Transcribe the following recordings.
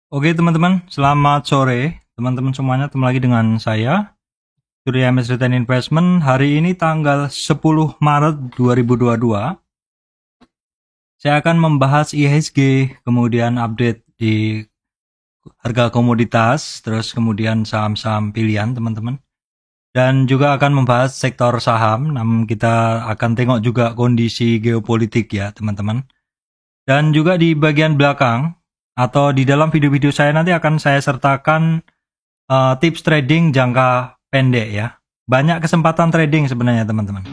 Oke teman-teman, selamat sore teman-teman semuanya. Ketemu lagi dengan saya, Surya MS Return Investment. Hari ini tanggal 10 Maret 2022. Saya akan membahas IHSG, kemudian update di harga komoditas, terus kemudian saham-saham pilihan teman-teman. Dan juga akan membahas sektor saham, namun kita akan tengok juga kondisi geopolitik ya teman-teman. Dan juga di bagian belakang, atau di dalam video-video saya nanti akan saya sertakan tips trading jangka pendek ya. Banyak kesempatan trading sebenarnya teman-teman.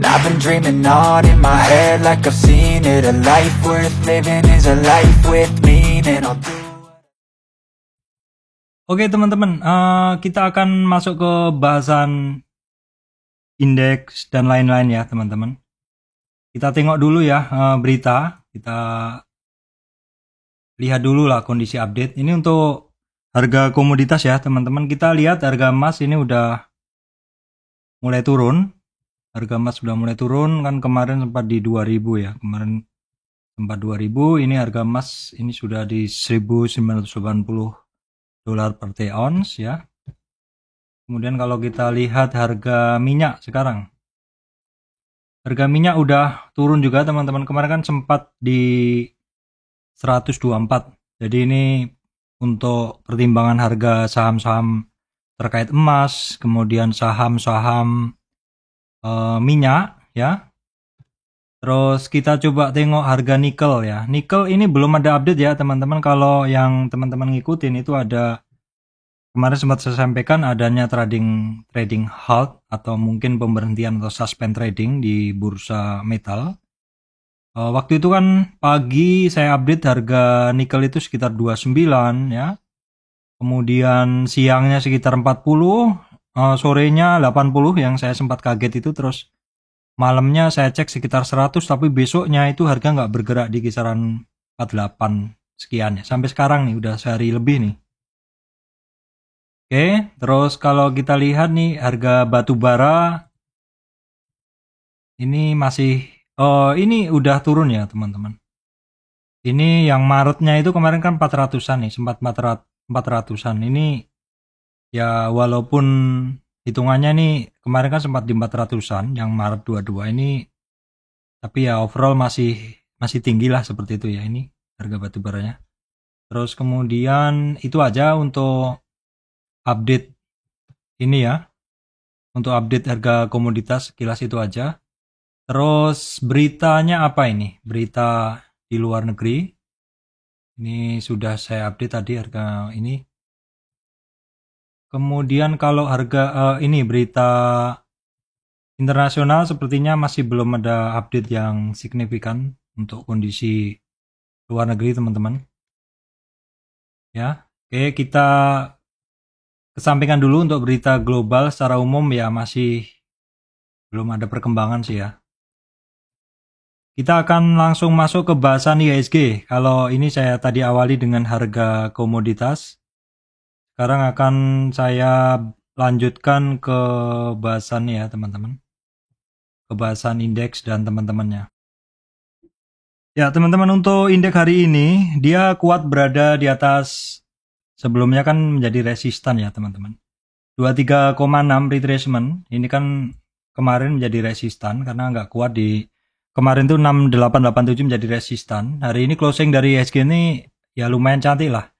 I've been dreaming on in my head like I've seen it. A life worth living is a life with meaning. I'll do. Oke teman-teman, kita akan masuk ke bahasan indeks dan lain-lain ya teman-teman. Kita tengok dulu ya berita. Kita lihat dulu lah kondisi update. Ini untuk harga komoditas ya teman-teman. Kita lihat harga emas ini udah mulai turun. Harga emas sudah mulai turun, kan kemarin sempat di 2000 ya. Kemarin sempat 2000, ini harga emas ini sudah di 1980 dolar per T ounce ya. Kemudian kalau kita lihat harga minyak sekarang. Harga minyak udah turun juga teman-teman. Kemarin kan sempat di 124. Jadi ini untuk pertimbangan harga saham-saham terkait emas, kemudian saham-saham minyak ya. Terus kita coba tengok harga nikel ya. Nikel ini belum ada update ya teman-teman. Kalau yang teman-teman ngikutin itu ada, kemarin sempat saya sampaikan adanya trading halt atau mungkin pemberhentian atau suspend trading di bursa metal. Waktu itu kan pagi saya update harga nikel itu sekitar 29 ya. Kemudian siangnya sekitar 40, sorenya 80 yang saya sempat kaget itu. Terus malamnya saya cek sekitar 100, tapi besoknya itu harga nggak bergerak di kisaran 48 sekian ya. Sampai sekarang nih udah sehari lebih nih. Oke, terus kalau kita lihat nih harga batu bara ini masih ini udah turun ya teman-teman. Ini yang Maretnya itu kemarin kan 400-an nih, sempat 400-an. Ini ya walaupun hitungannya nih kemarin kan sempat di 400-an yang Maret 22 ini, tapi ya overall masih tinggi lah seperti itu ya ini harga batu baranya. Terus kemudian itu aja untuk update ini ya. Untuk update harga komoditas sekilas itu aja. Terus beritanya apa ini? Berita di luar negeri. Ini sudah saya update tadi harga ini. Kemudian kalau harga ini berita internasional sepertinya masih belum ada update yang signifikan untuk kondisi luar negeri teman-teman. Ya, oke kita kesampingkan dulu untuk berita global secara umum ya masih belum ada perkembangan sih ya. Kita akan langsung masuk ke bahasan IHSG. Kalau ini saya tadi awali dengan harga komoditas. Sekarang akan saya lanjutkan ke bahasan ya teman-teman. Ke bahasan indeks dan teman-temannya. Ya teman-teman, untuk indeks hari ini dia kuat berada di atas, sebelumnya kan menjadi resistan ya teman-teman. 23,6 retracement ini kan kemarin menjadi resistan karena nggak kuat di kemarin tuh 6887 menjadi resistan. Hari ini closing dari IHSG ini ya lumayan cantik lah.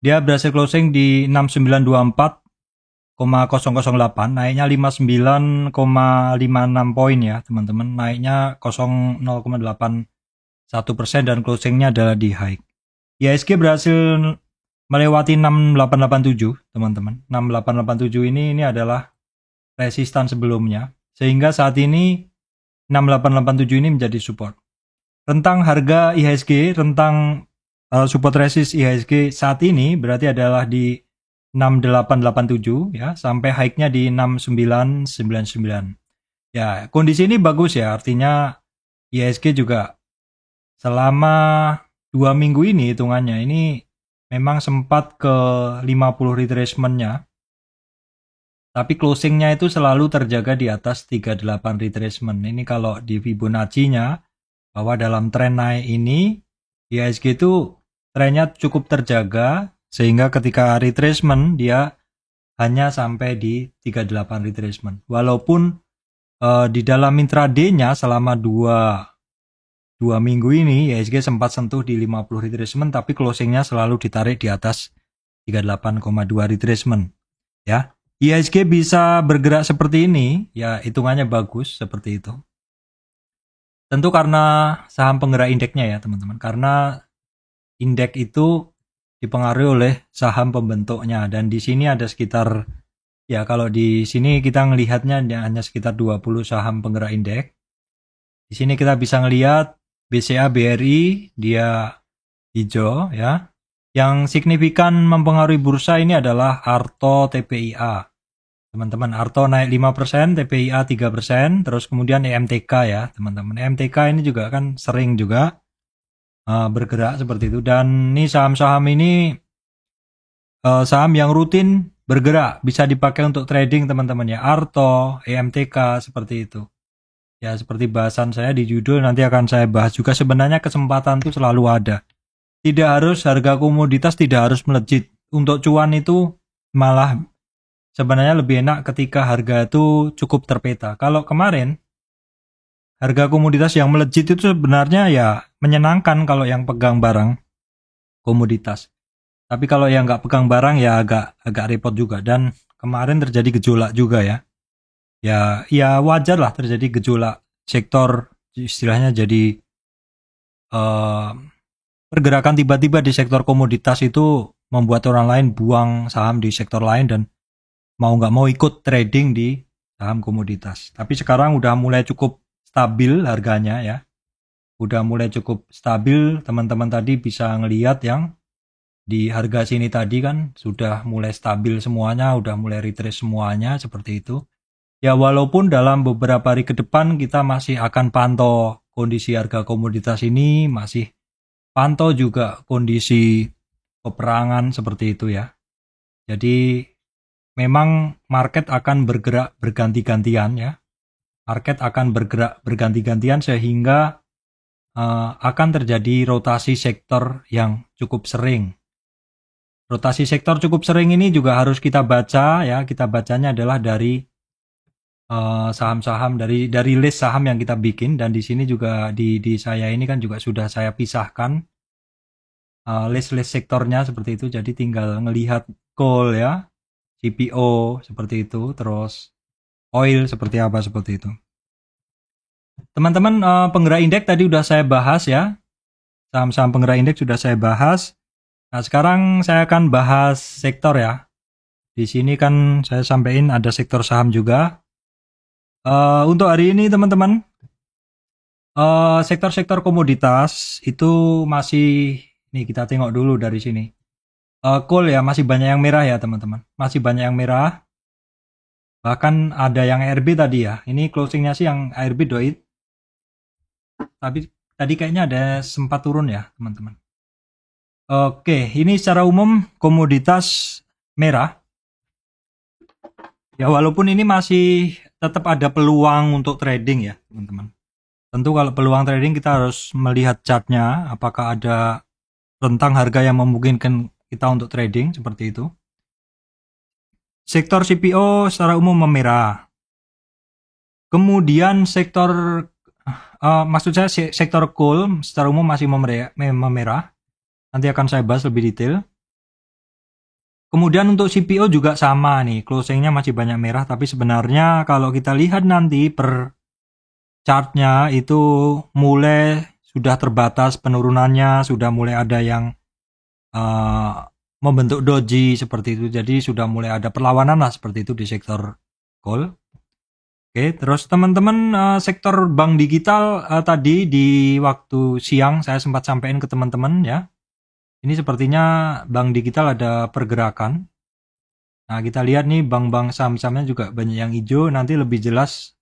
Dia berhasil closing di 6924,008, naiknya 59,56 poin ya teman-teman. Naiknya 0,81% dan closingnya adalah di high. IHSG berhasil melewati 6887 teman-teman. 6887 ini adalah resistan sebelumnya. Sehingga saat ini 6887 ini menjadi support. Rentang harga IHSG, rentang support resist IHSG saat ini berarti adalah di 6887 ya, sampai high-nya di 6999. Ya, kondisi ini bagus ya, artinya IHSG juga selama 2 minggu ini hitungannya ini memang sempat ke 50 retracement-nya. Tapi closingnya itu selalu terjaga di atas 38 retracement. Ini kalau di Fibonacci-nya, bahwa dalam tren naik ini, IHSG itu trennya cukup terjaga, sehingga ketika retracement, dia hanya sampai di 38 retracement. Walaupun di dalam intraday-nya selama dua minggu ini, IHSG sempat sentuh di 50 retracement, tapi closingnya selalu ditarik di atas 38,2 retracement. Ya. IHSG bisa bergerak seperti ini, ya hitungannya bagus seperti itu. Tentu karena saham penggerak indeksnya ya teman-teman, karena indeks itu dipengaruhi oleh saham pembentuknya, dan di sini ada sekitar, ya kalau di sini kita ngelihatnya hanya sekitar 20 saham penggerak indeks. Di sini kita bisa ngelihat BCA BRI dia hijau ya. Yang signifikan mempengaruhi bursa ini adalah Arto TPIA. Teman-teman, Arto naik 5%, TPIA 3%, terus kemudian EMTK ya, teman-teman. EMTK ini juga kan sering juga bergerak seperti itu. Dan ini saham-saham ini saham yang rutin bergerak, bisa dipakai untuk trading teman-teman ya. Arto, EMTK seperti itu. Ya, seperti bahasan saya di judul nanti akan saya bahas juga, sebenarnya kesempatan itu selalu ada. Tidak harus harga komoditas tidak harus melejit. Untuk cuan itu malah sebenarnya lebih enak ketika harga itu cukup terpeta. Kalau kemarin harga komoditas yang melejit itu sebenarnya ya menyenangkan kalau yang pegang barang komoditas. Tapi kalau yang nggak pegang barang ya agak repot juga. Dan kemarin terjadi gejolak juga ya. Ya wajar lah terjadi gejolak sektor, istilahnya jadi pergerakan tiba-tiba di sektor komoditas itu membuat orang lain buang saham di sektor lain dan mau nggak mau ikut trading di saham komoditas. Tapi sekarang udah mulai cukup stabil harganya ya. Udah mulai cukup stabil, teman-teman tadi bisa ngelihat yang di harga sini tadi kan sudah mulai stabil semuanya, udah mulai retrace semuanya seperti itu. Ya walaupun dalam beberapa hari ke depan kita masih akan pantau kondisi harga komoditas ini, masih pantau juga kondisi peperangan seperti itu ya. Jadi memang market akan bergerak berganti-gantian ya. Market akan bergerak berganti-gantian sehingga akan terjadi rotasi sektor yang cukup sering. Rotasi sektor cukup sering ini juga harus kita baca ya. Kita bacanya adalah dari saham-saham dari list saham yang kita bikin, dan di sini juga di saya ini kan juga sudah saya pisahkan list-list sektornya seperti itu. Jadi tinggal ngelihat coal ya, CPO seperti itu, terus oil seperti apa seperti itu. Teman-teman, penggerak indeks tadi udah saya bahas ya. Saham-saham penggerak indeks sudah saya bahas. Nah, sekarang saya akan bahas sektor ya. Di sini kan saya sampaikan ada sektor saham juga. Untuk hari ini teman-teman, sektor-sektor komoditas itu masih, nih kita tengok dulu dari sini. Coal ya masih banyak yang merah ya teman-teman, masih banyak yang merah. Bahkan ada yang ARB tadi ya, ini closingnya sih yang ARB doit. Tapi tadi kayaknya ada sempat turun ya teman-teman. Oke, ini secara umum komoditas merah. Ya walaupun ini masih tetap ada peluang untuk trading ya teman-teman. Tentu kalau peluang trading kita harus melihat chartnya, apakah ada rentang harga yang memungkinkan kita untuk trading seperti itu. Sektor CPO secara umum memerah. Kemudian sektor maksud saya sektor coal secara umum masih memerah. Nanti akan saya bahas lebih detail. Kemudian untuk CPO juga sama nih, closingnya masih banyak merah, tapi sebenarnya kalau kita lihat nanti per chartnya itu mulai sudah terbatas penurunannya, sudah mulai ada yang membentuk doji seperti itu, jadi sudah mulai ada perlawanan lah seperti itu di sektor coal. Oke, terus teman-teman, sektor bank digital tadi di waktu siang saya sempat sampaikan ke teman-teman ya. Ini sepertinya bank digital ada pergerakan. Nah, kita lihat nih bank-bank saham-sahamnya juga banyak yang hijau. Nanti lebih jelas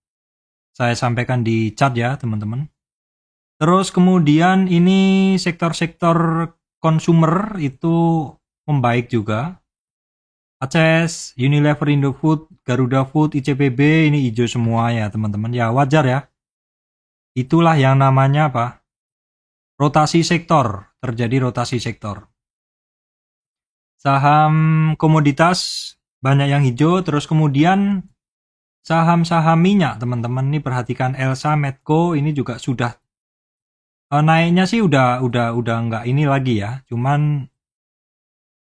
saya sampaikan di chat ya, teman-teman. Terus kemudian ini sektor-sektor consumer itu membaik juga. Aces, Unilever, Indofood, Garuda Food, ICPB ini hijau semua ya teman-teman. Ya wajar ya. Itulah yang namanya apa? Rotasi sektor. Terjadi rotasi sektor. Saham komoditas banyak yang hijau. Terus kemudian saham-saham minyak teman-teman. Ini perhatikan Elsa, Medco ini juga sudah naiknya sih udah nggak ini lagi ya. Cuman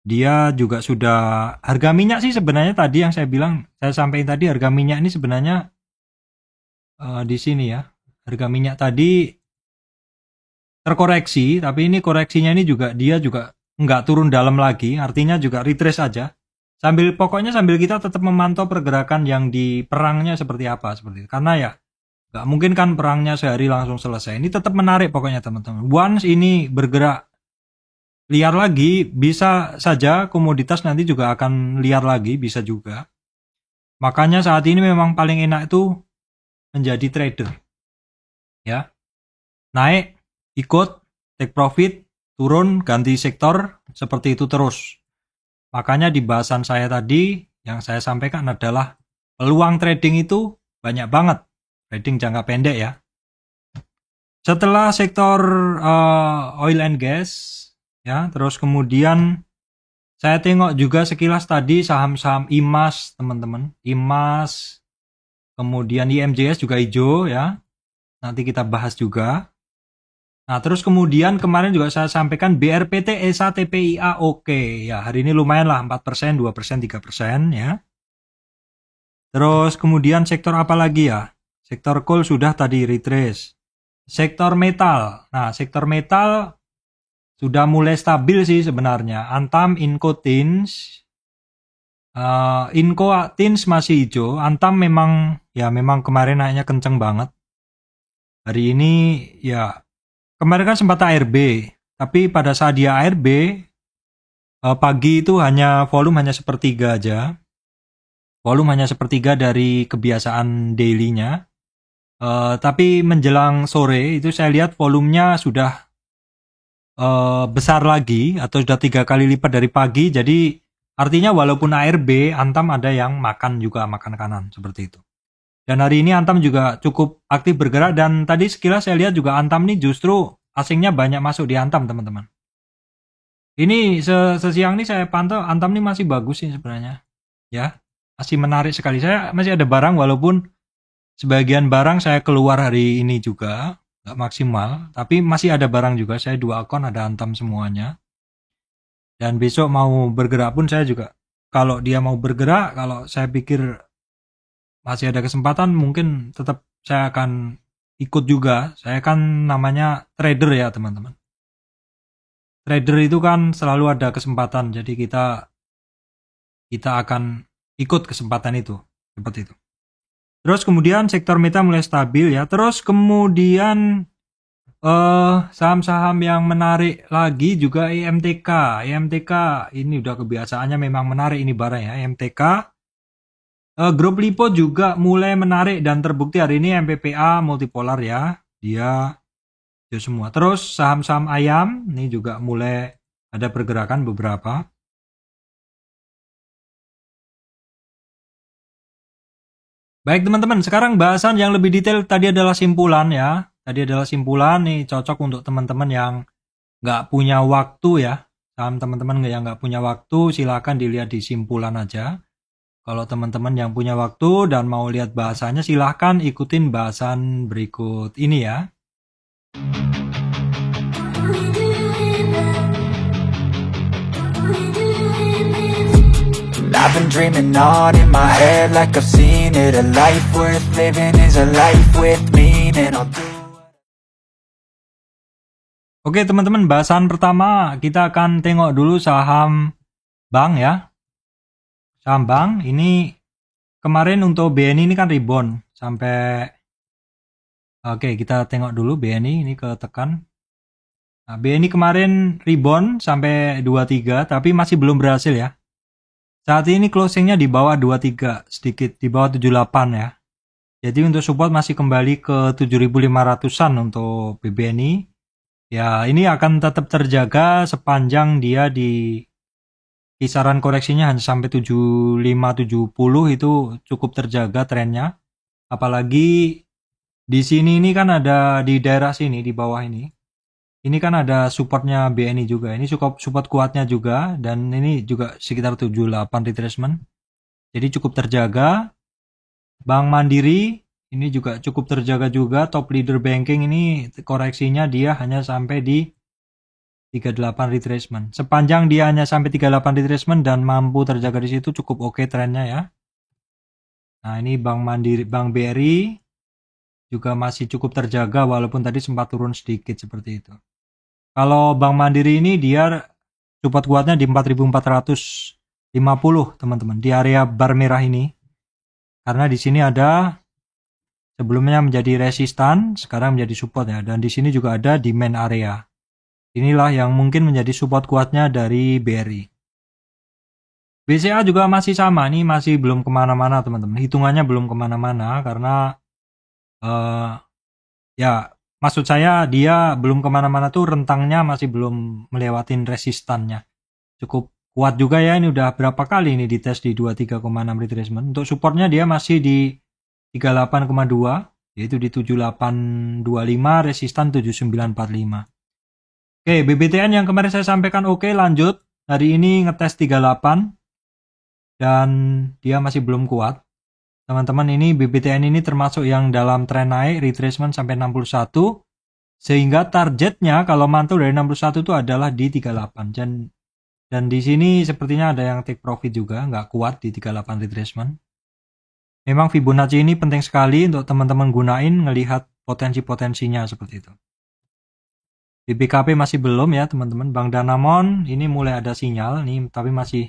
dia juga sudah harga minyak sih sebenarnya tadi yang saya bilang, saya sampaikan tadi harga minyak ini sebenarnya di sini ya. Harga minyak tadi terkoreksi, tapi ini koreksinya ini juga dia juga nggak turun dalam lagi, artinya juga retrace aja. Pokoknya sambil kita tetap memantau pergerakan yang di perangnya seperti apa seperti itu. Karena ya nggak mungkin kan perangnya sehari langsung selesai. Ini tetap menarik pokoknya teman-teman. Once ini bergerak liar lagi, bisa saja komoditas nanti juga akan liar lagi, bisa juga. Makanya saat ini memang paling enak itu menjadi trader. Ya. Naik, ikut, take profit, turun, ganti sektor, seperti itu terus. Makanya di bahasan saya tadi, yang saya sampaikan adalah peluang trading itu banyak banget. Trading jangka pendek ya. Setelah sektor oil and gas, ya, terus kemudian saya tengok juga sekilas tadi saham-saham IMAS teman-teman, IMAS, kemudian IMJS juga hijau ya, nanti kita bahas juga. Nah terus kemudian kemarin juga saya sampaikan BRPT, ESA, TPIA oke ya, hari ini lumayan lah 4%, 2%, 3% ya. Terus kemudian sektor apa lagi ya, sektor coal sudah tadi retrace. Sektor metal, nah sektor metal sudah mulai stabil sih sebenarnya. Antam, Inco, Tins. Inco, Tins masih hijau. Antam memang kemarin naiknya kenceng banget. Hari ini ya kemarin kan sempat ARB, tapi pada saat dia ARB pagi itu volume hanya sepertiga aja. Volume hanya sepertiga dari kebiasaan daily-nya. Tapi menjelang sore itu saya lihat volumenya sudah besar lagi atau sudah 3 kali lipat dari pagi, jadi artinya walaupun ARB, Antam ada yang makan juga, makan kanan seperti itu. Dan hari ini Antam juga cukup aktif bergerak, dan tadi sekilas saya lihat juga Antam ini justru asingnya banyak masuk di Antam teman-teman. Ini sesiang ini saya pantau Antam ini masih bagus sih sebenarnya ya, masih menarik sekali. Saya masih ada barang walaupun sebagian barang saya keluar hari ini juga nggak maksimal, tapi masih ada barang juga. Saya 2 akun ada Antam semuanya, dan besok mau bergerak pun saya juga, kalau dia mau bergerak, kalau saya pikir masih ada kesempatan, mungkin tetap saya akan ikut juga. Saya kan namanya trader ya teman-teman. Trader itu kan selalu ada kesempatan, jadi kita akan ikut kesempatan itu, seperti itu. Terus kemudian sektor meta mulai stabil ya. Terus kemudian saham-saham yang menarik lagi juga IMTK. IMTK ini udah kebiasaannya memang menarik ini barang ya, IMTK. Grup Lipo juga mulai menarik dan terbukti hari ini MPPA multipolar ya. Dia itu semua. Terus saham-saham ayam ini juga mulai ada pergerakan beberapa. Baik teman-teman, sekarang bahasan yang lebih detail tadi adalah simpulan ya. Tadi adalah simpulan nih, cocok untuk teman-teman yang nggak punya waktu ya. Saham teman-teman yang nggak punya waktu, silakan dilihat di simpulan aja. Kalau teman-teman yang punya waktu dan mau lihat bahasanya, silahkan ikutin bahasan berikut ini ya. I've been dreaming on in my head like I've seen it. A life worth living is a life with meaning. Oke teman-teman, bahasan pertama kita akan tengok dulu saham bank ya. Saham bank ini kemarin untuk BNI ini kan rebound sampai, oke kita tengok dulu BNI ini ketekan. Nah, BNI kemarin rebound sampai 23 tapi masih belum berhasil ya. Saat ini closingnya di bawah 23, sedikit di bawah 78 ya. Jadi untuk support masih kembali ke 7.500-an untuk BBNI. Ya ini akan tetap terjaga sepanjang dia di kisaran koreksinya hanya sampai 75-70 itu cukup terjaga trennya. Apalagi di sini ini kan ada di daerah sini di bawah ini. Ini kan ada supportnya BNI juga. Ini support kuatnya juga dan ini juga sekitar 78 retracement. Jadi cukup terjaga. Bank Mandiri ini juga cukup terjaga juga. Top leader banking ini koreksinya dia hanya sampai di 38 retracement. Sepanjang dia hanya sampai 38 retracement dan mampu terjaga di situ cukup oke trennya ya. Nah, ini Bank Mandiri, Bank BRI juga masih cukup terjaga walaupun tadi sempat turun sedikit seperti itu. Kalau Bank Mandiri ini dia support kuatnya di 4.450 teman-teman di area bar merah ini. Karena di sini ada sebelumnya menjadi resistan, sekarang menjadi support ya, dan di sini juga ada demand area. Inilah yang mungkin menjadi support kuatnya dari BRI. BCA juga masih sama, nih masih belum kemana-mana teman-teman. Hitungannya belum kemana-mana karena ya maksud saya dia belum kemana-mana tuh rentangnya masih belum melewatin resistannya. Cukup kuat juga ya, ini udah berapa kali ini dites di 23,6 retracement. Untuk supportnya dia masih di 38,2 yaitu di 7825, resistan 7945. Oke, BBTN yang kemarin saya sampaikan oke, lanjut. Hari ini ngetes 38 dan dia masih belum kuat. Teman-teman, ini BBTN ini termasuk yang dalam tren naik, retracement sampai 61. Sehingga targetnya kalau mantul dari 61 itu adalah di 38. Dan di sini sepertinya ada yang take profit juga, nggak kuat di 38 retracement. Memang Fibonacci ini penting sekali untuk teman-teman gunain ngelihat potensi-potensinya seperti itu. Di BKP masih belum ya teman-teman. Bank Danamon ini mulai ada sinyal nih, tapi masih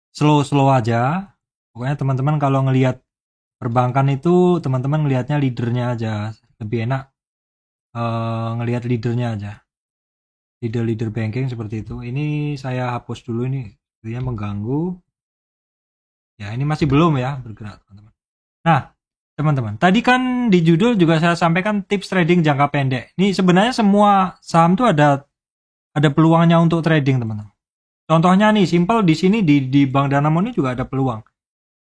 slow aja. Pokoknya teman-teman kalau ngelihat perbankan itu teman-teman ngelihatnya leadernya aja. Lebih enak ngelihat leadernya aja. Leader banking seperti itu. Ini saya hapus dulu ini, dia mengganggu. Ya ini masih belum ya bergerak teman-teman. Nah teman-teman, tadi kan di judul juga saya sampaikan tips trading jangka pendek. Ini sebenarnya semua saham tuh ada peluangnya untuk trading teman-teman. Contohnya nih, simple di sini di Bank Danamon ini juga ada peluang.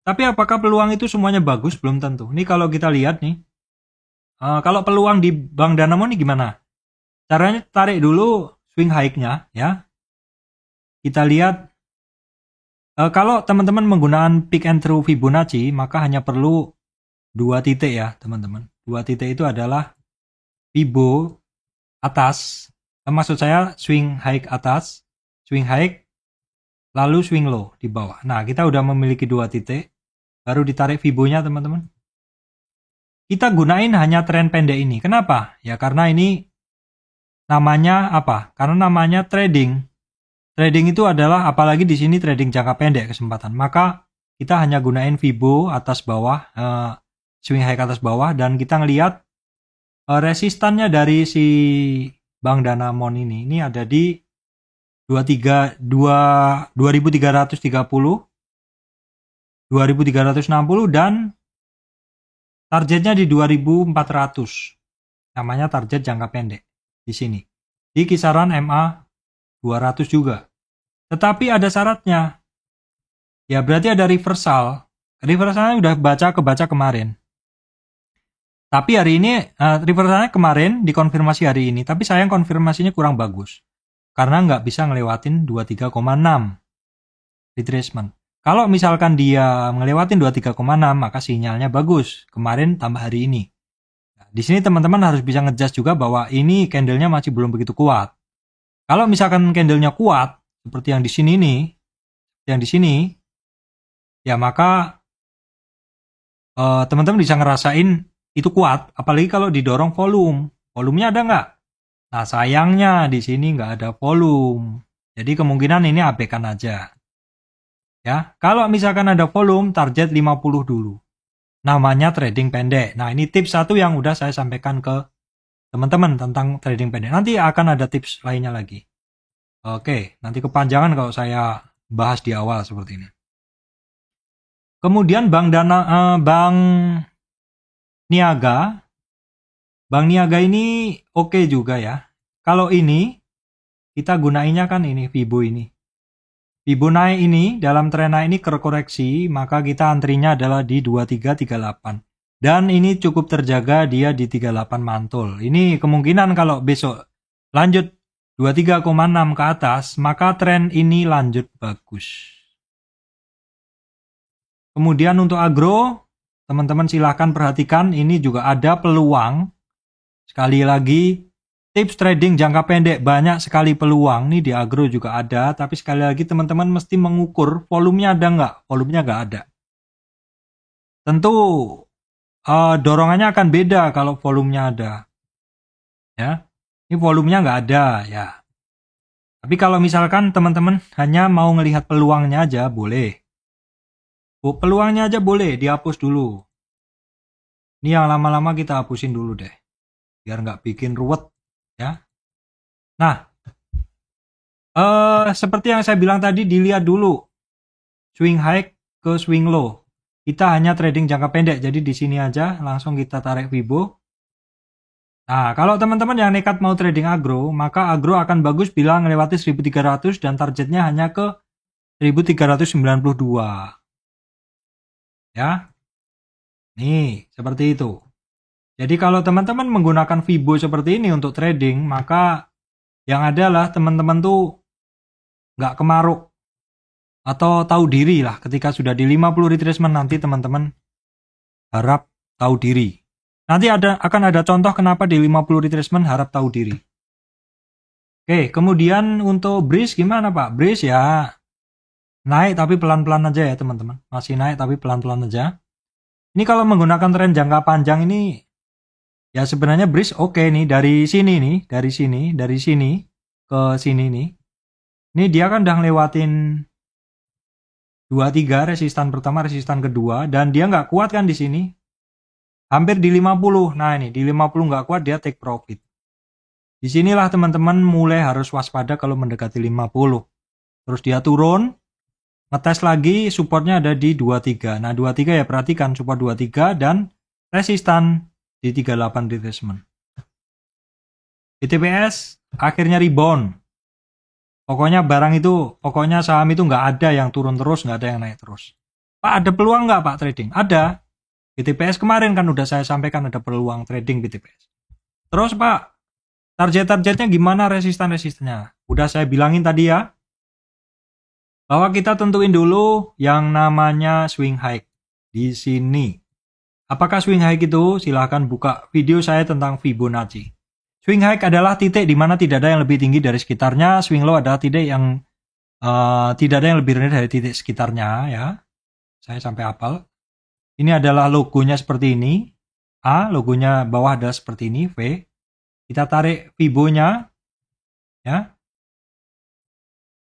Tapi apakah peluang itu semuanya bagus? Belum tentu. Ini kalau kita lihat nih, kalau peluang di Bank Danamon ini gimana? Caranya tarik dulu swing high-nya ya. Kita lihat kalau teman-teman menggunakan pick and through Fibonacci, maka hanya perlu 2 titik ya teman-teman. 2 titik itu adalah Fibo atas, maksud saya swing high atas, swing high, lalu swing low di bawah. Nah kita udah memiliki 2 titik, baru ditarik Fibonya teman-teman. Kita gunain hanya tren pendek ini. Kenapa? Ya karena ini namanya apa? Karena namanya trading. Trading itu adalah apalagi di sini trading jangka pendek kesempatan. Maka kita hanya gunain Fibo atas bawah, swing high atas bawah, dan kita ngelihat resistannya dari si Bank Danamon ini ada di 2330, 2360, dan targetnya di 2400. Namanya target jangka pendek di sini. Di kisaran MA 200 juga. Tetapi ada syaratnya. Ya berarti ada reversal. Reversalnya udah kebaca kemarin. Tapi hari ini reversalnya kemarin dikonfirmasi hari ini, tapi sayang konfirmasinya kurang bagus. Karena nggak bisa ngelewatin 23,6 retracement. Kalau misalkan dia ngelewatin 23,6 maka sinyalnya bagus. Kemarin tambah hari ini. Nah, di sini teman-teman harus bisa ngejudge juga bahwa ini candlenya masih belum begitu kuat. Kalau misalkan candlenya kuat seperti yang di sini nih, ya maka teman-teman bisa ngerasain itu kuat, apalagi kalau didorong volume. Volumenya ada nggak? Nah sayangnya di sini nggak ada volume. Jadi kemungkinan ini abaikan aja. Ya, kalau misalkan ada volume, target 50 dulu. Namanya trading pendek. Nah ini tips 1 yang udah saya sampaikan ke teman-teman tentang trading pendek. Nanti akan ada tips lainnya lagi. Oke, nanti kepanjangan kalau saya bahas di awal seperti ini. Kemudian Bank Niaga ini oke juga ya. Kalau ini kita gunainnya kan ini Fibo ini. Fibo naik ini, dalam tren naik ini terkoreksi, maka kita antrinya adalah di 2338. Dan ini cukup terjaga dia di 38 mantul. Ini kemungkinan kalau besok lanjut 23,6 ke atas, maka tren ini lanjut bagus. Kemudian untuk agro, teman-teman silahkan perhatikan, ini juga ada peluang. Sekali lagi, tips trading jangka pendek banyak sekali peluang. Nih di agro juga ada, tapi sekali lagi teman-teman mesti mengukur volumenya ada nggak? Volumenya nggak ada. Tentu dorongannya akan beda kalau volumenya ada. Ya, ini volumenya nggak ada ya. Tapi kalau misalkan teman-teman hanya mau ngelihat peluangnya aja boleh. Peluangnya aja boleh dihapus dulu. Ini yang lama-lama kita hapusin dulu deh, biar nggak bikin ruwet ya. Nah, seperti yang saya bilang tadi, dilihat dulu swing high ke swing low. Kita hanya trading jangka pendek, jadi di sini aja langsung kita tarik Fibo. Nah, kalau teman-teman yang nekat mau trading agro, maka agro akan bagus bila melewati 1300 dan targetnya hanya ke 1392. Ya, nih seperti itu. Jadi kalau teman-teman menggunakan Fibo seperti ini untuk trading, maka yang adalah teman-teman tuh nggak kemaruk atau tahu diri lah. Ketika sudah di 50 retracement nanti teman-teman harap tahu diri. Nanti akan ada contoh kenapa di 50 retracement harap tahu diri. Oke, kemudian untuk breeze gimana Pak? Breeze ya naik tapi pelan-pelan aja ya teman-teman. Masih naik tapi pelan-pelan aja. Ini kalau menggunakan tren jangka panjang ini ya sebenarnya breeze oke nih dari sini ke sini nih. Ini dia kan udah ngelewatin 23 resistan pertama, resistan kedua, dan dia nggak kuat kan di sini. Hampir di 50. Nah ini di 50 nggak kuat, dia take profit. Disinilah teman-teman mulai harus waspada kalau mendekati 50. Terus dia turun, ngetes lagi, supportnya ada di 23. Nah 23 ya perhatikan, support 23 dan resistan di 38 retracement. BTPS akhirnya rebound. Pokoknya saham itu nggak ada yang turun terus, nggak ada yang naik terus. Pak, ada peluang nggak Pak trading? Ada. BTPS kemarin kan udah saya sampaikan ada peluang trading BTPS. Terus Pak, target-targetnya gimana, resistan-resistannya? Udah saya bilangin tadi ya, bahwa kita tentuin dulu yang namanya swing high di sini. Apakah swing high itu? Silahkan buka video saya tentang Fibonacci. Swing high adalah titik di mana tidak ada yang lebih tinggi dari sekitarnya. Swing low adalah titik yang tidak ada yang lebih rendah dari titik sekitarnya ya. Saya sampai hafal. Ini adalah logonya seperti ini. A, logonya bawah adalah seperti ini. V. Kita tarik Fibonya ya.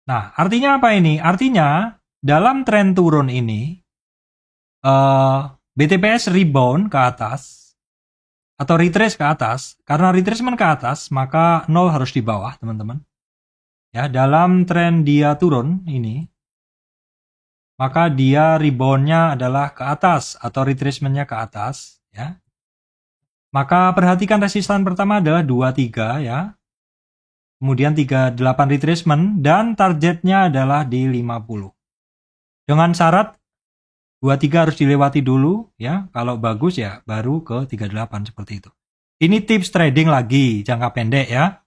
Nah, artinya apa ini? Artinya dalam tren turun ini BTPS rebound ke atas atau retrace ke atas. Karena retracement ke atas, maka 0 harus di bawah, teman-teman. Ya, dalam tren dia turun ini, maka dia reboundnya adalah ke atas atau retracementnya ke atas, ya. Maka perhatikan resistan pertama adalah 23 ya. Kemudian 38 retracement dan targetnya adalah di 50. Dengan syarat 23 harus dilewati dulu ya. Kalau bagus ya baru ke 38 seperti itu. Ini tips trading lagi jangka pendek ya.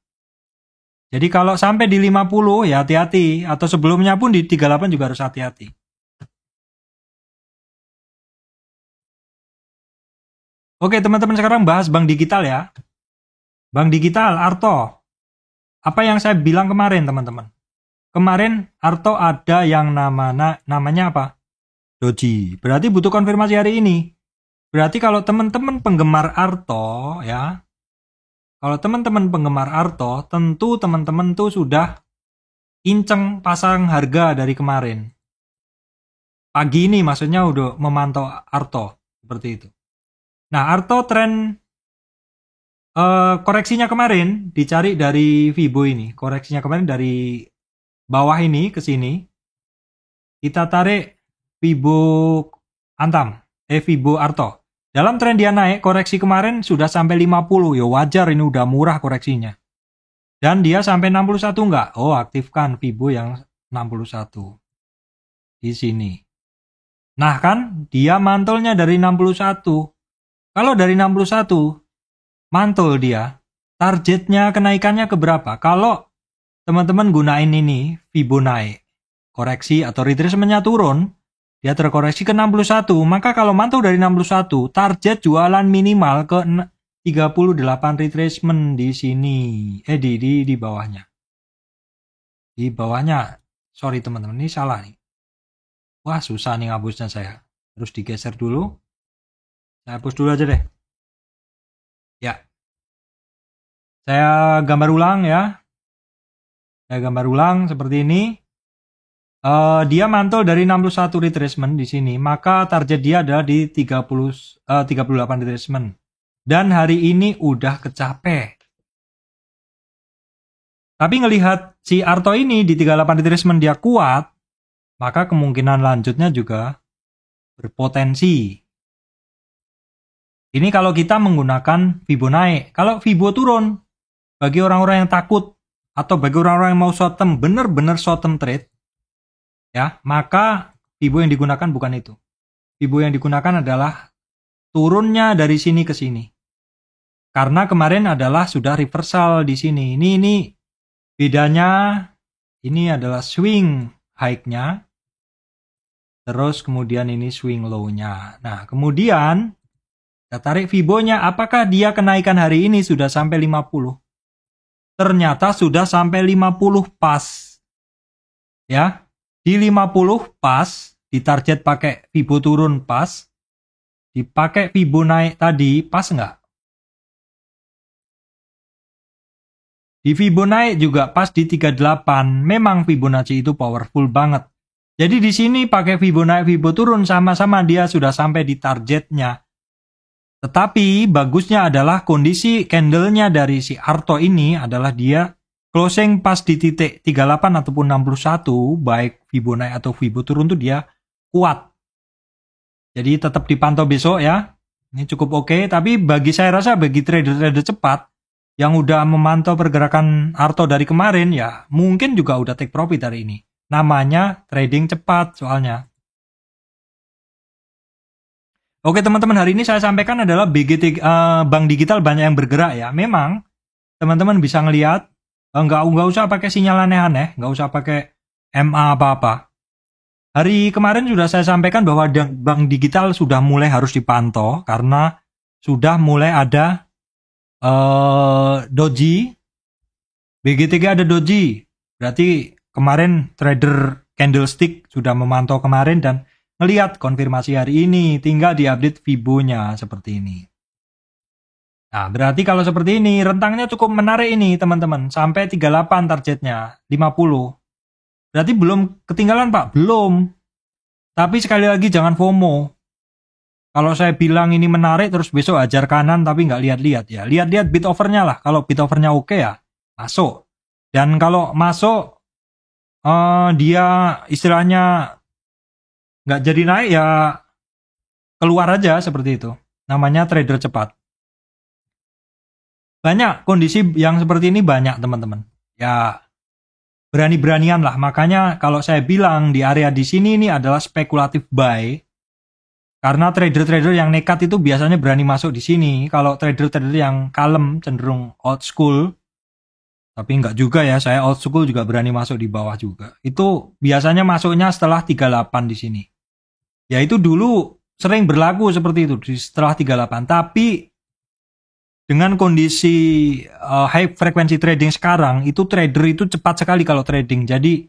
Jadi kalau sampai di 50 ya hati-hati, atau sebelumnya pun di 38 juga harus hati-hati. Oke teman-teman, sekarang bahas bank digital ya. Bank digital Arto. Apa yang saya bilang kemarin teman-teman? Kemarin Arto ada yang namanya apa? Doji. Berarti butuh konfirmasi hari ini. Berarti kalau teman-teman penggemar Arto ya, kalau teman-teman penggemar Arto, tentu teman-teman tuh sudah inceng pasang harga dari kemarin. Pagi ini maksudnya udah memantau Arto seperti itu. Nah, Arto tren koreksinya kemarin dicari dari Fibo ini. Koreksinya kemarin dari bawah ini ke sini. Kita tarik Fibo Fibo Arto. Dalam tren dia naik, koreksi kemarin sudah sampai 50. Ya wajar, ini udah murah koreksinya. Dan dia sampai 61 enggak? Oh, aktifkan Fibo yang 61. di sini. Nah kan, dia mantulnya dari 61. Kalau dari 61, mantul dia. Targetnya kenaikannya ke berapa? Kalau teman-teman gunain ini, Fibonacci, koreksi atau retracement-nya turun, dia terkoreksi ke 61, maka kalau mantul dari 61, target jualan minimal ke 38 retracement di sini. Di bawahnya. Di bawahnya. Sorry teman-teman, ini salah nih. Wah, susah nih ngapusnya saya. Terus digeser dulu. Saya hapus dulu aja deh. Ya. Saya gambar ulang ya. Saya gambar ulang seperti ini. Dia mantul dari 61 retracement di sini, maka target dia adalah di 38 retracement. Dan hari ini udah kecapek. Tapi ngelihat si Arto ini di 38 retracement dia kuat, maka kemungkinan lanjutnya juga berpotensi. Ini kalau kita menggunakan Fibonacci. Kalau Fibo turun, bagi orang-orang yang takut atau bagi orang-orang yang mau short term, bener-bener short term trade, ya, maka Fibo yang digunakan bukan itu. Fibo yang digunakan adalah turunnya dari sini ke sini. Karena kemarin adalah sudah reversal di sini. Ini bedanya, ini adalah swing high-nya. Terus kemudian ini swing low-nya. Nah, kemudian kita tarik Fibo-nya, apakah dia kenaikan hari ini sudah sampai 50? Ternyata sudah sampai 50 pas. Ya. Di 50 pas, di target pakai Fibo turun pas, dipakai Fibo naik tadi, pas nggak? Di Fibo naik juga pas di 38, memang Fibonacci itu powerful banget. Jadi di sini pakai Fibo naik, Fibo turun, sama-sama dia sudah sampai di targetnya. Tetapi bagusnya adalah kondisi candle-nya dari si Arto ini adalah dia closing pas di titik 38 ataupun 61, baik Fibo naik atau Fibo turun tuh dia kuat. Jadi tetap dipantau besok ya. Ini cukup oke, tapi bagi saya rasa bagi trader-trader cepat yang udah memantau pergerakan Arto dari kemarin ya, mungkin juga udah take profit hari ini. Namanya trading cepat soalnya. Oke teman-teman, hari ini saya sampaikan adalah BGT Bank Digital banyak yang bergerak ya. Memang teman-teman bisa ngelihat nggak usah pakai sinyal aneh-aneh, nggak usah pakai MA apa-apa. Hari kemarin sudah saya sampaikan bahwa bank digital sudah mulai harus dipantau karena sudah mulai ada doji, BGTG ada doji. Berarti kemarin trader candlestick sudah memantau kemarin dan ngelihat konfirmasi hari ini, tinggal diupdate Fibo-nya seperti ini. Nah, berarti kalau seperti ini, rentangnya cukup menarik ini, teman-teman. Sampai 38 targetnya, 50. Berarti belum ketinggalan, Pak? Belum. Tapi sekali lagi, jangan FOMO. Kalau saya bilang ini menarik, terus besok ajar kanan, tapi nggak lihat-lihat ya. Lihat-lihat bid overnya lah. Kalau bid overnya oke ya, masuk. Dan kalau masuk, dia istilahnya nggak jadi naik ya, keluar aja seperti itu. Namanya trader cepat. Banyak kondisi yang seperti ini banyak teman-teman. Ya berani-beranian lah. Makanya kalau saya bilang di area di sini ini adalah spekulatif buy. Karena trader-trader yang nekat itu biasanya berani masuk di sini. Kalau trader-trader yang kalem cenderung old school. Tapi enggak juga ya, saya old school juga berani masuk di bawah juga. Itu biasanya masuknya setelah 38 di sini. Ya itu dulu sering berlaku seperti itu setelah 38. Tapi dengan kondisi high frequency trading sekarang, itu trader itu cepat sekali kalau trading. Jadi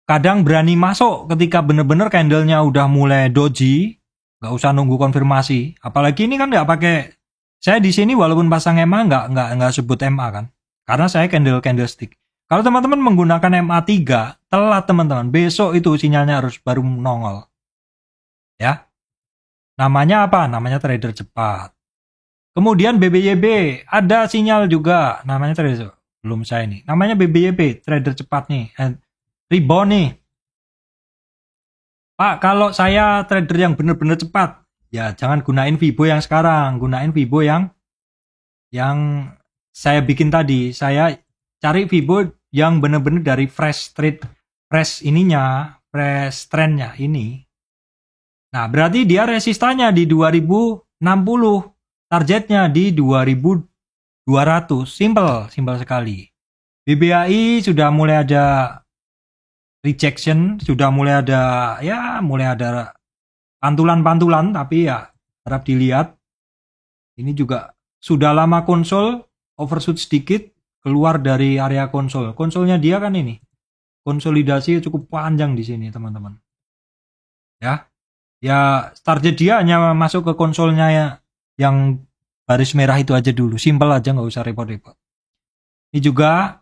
kadang berani masuk ketika benar-benar candlenya udah mulai doji, nggak usah nunggu konfirmasi. Apalagi ini kan nggak pakai. Saya di sini walaupun pasang MA nggak sebut MA kan, karena saya candlestick. Kalau teman-teman menggunakan MA3, telat teman-teman. Besok itu sinyalnya harus baru nongol. Ya, namanya apa? Namanya trader cepat. Kemudian BBYB, ada sinyal juga, namanya trader, belum saya nih, namanya BBYB, trader cepat nih, rebound nih. Pak, kalau saya trader yang benar-benar cepat, ya jangan gunain Fibo yang sekarang, gunain Fibo yang saya bikin tadi. Saya cari Fibo yang benar-benar dari fresh ininya, reverse trendnya ini. Nah, berarti dia resistannya di 2060, targetnya di 2200. Simple sekali. BBAI sudah mulai ada rejection, sudah mulai ada pantulan-pantulan, tapi ya harap dilihat. Ini juga sudah lama konsol, overshoot sedikit, keluar dari area konsol. Konsolnya dia kan ini, konsolidasi cukup panjang di sini teman-teman. Ya target dia hanya masuk ke konsolnya yang baris merah itu aja dulu, simple aja, nggak usah repot-repot. Ini juga,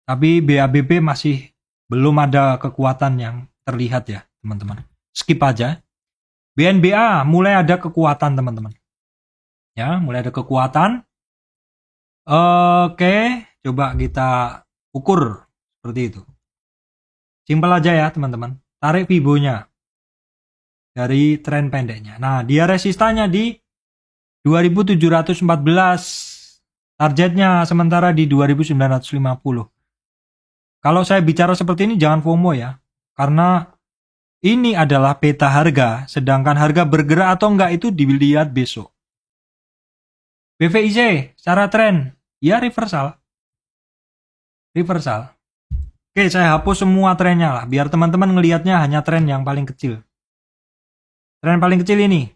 tapi BABB masih belum ada kekuatan yang terlihat ya teman-teman. Skip aja. BNBA mulai ada kekuatan teman-teman. Ya, mulai ada kekuatan. Oke, coba kita ukur seperti itu. Simple aja ya teman-teman. Tarik Fibonya dari tren pendeknya. Nah, dia resistannya di 2714. Targetnya sementara di 2950. Kalau saya bicara seperti ini jangan FOMO ya. Karena ini adalah peta harga, sedangkan harga bergerak atau enggak itu dilihat besok. BVIC secara tren, ya reversal. Oke, saya hapus semua trennya lah, biar teman-teman ngelihatnya hanya tren yang paling kecil. Tren paling kecil ini.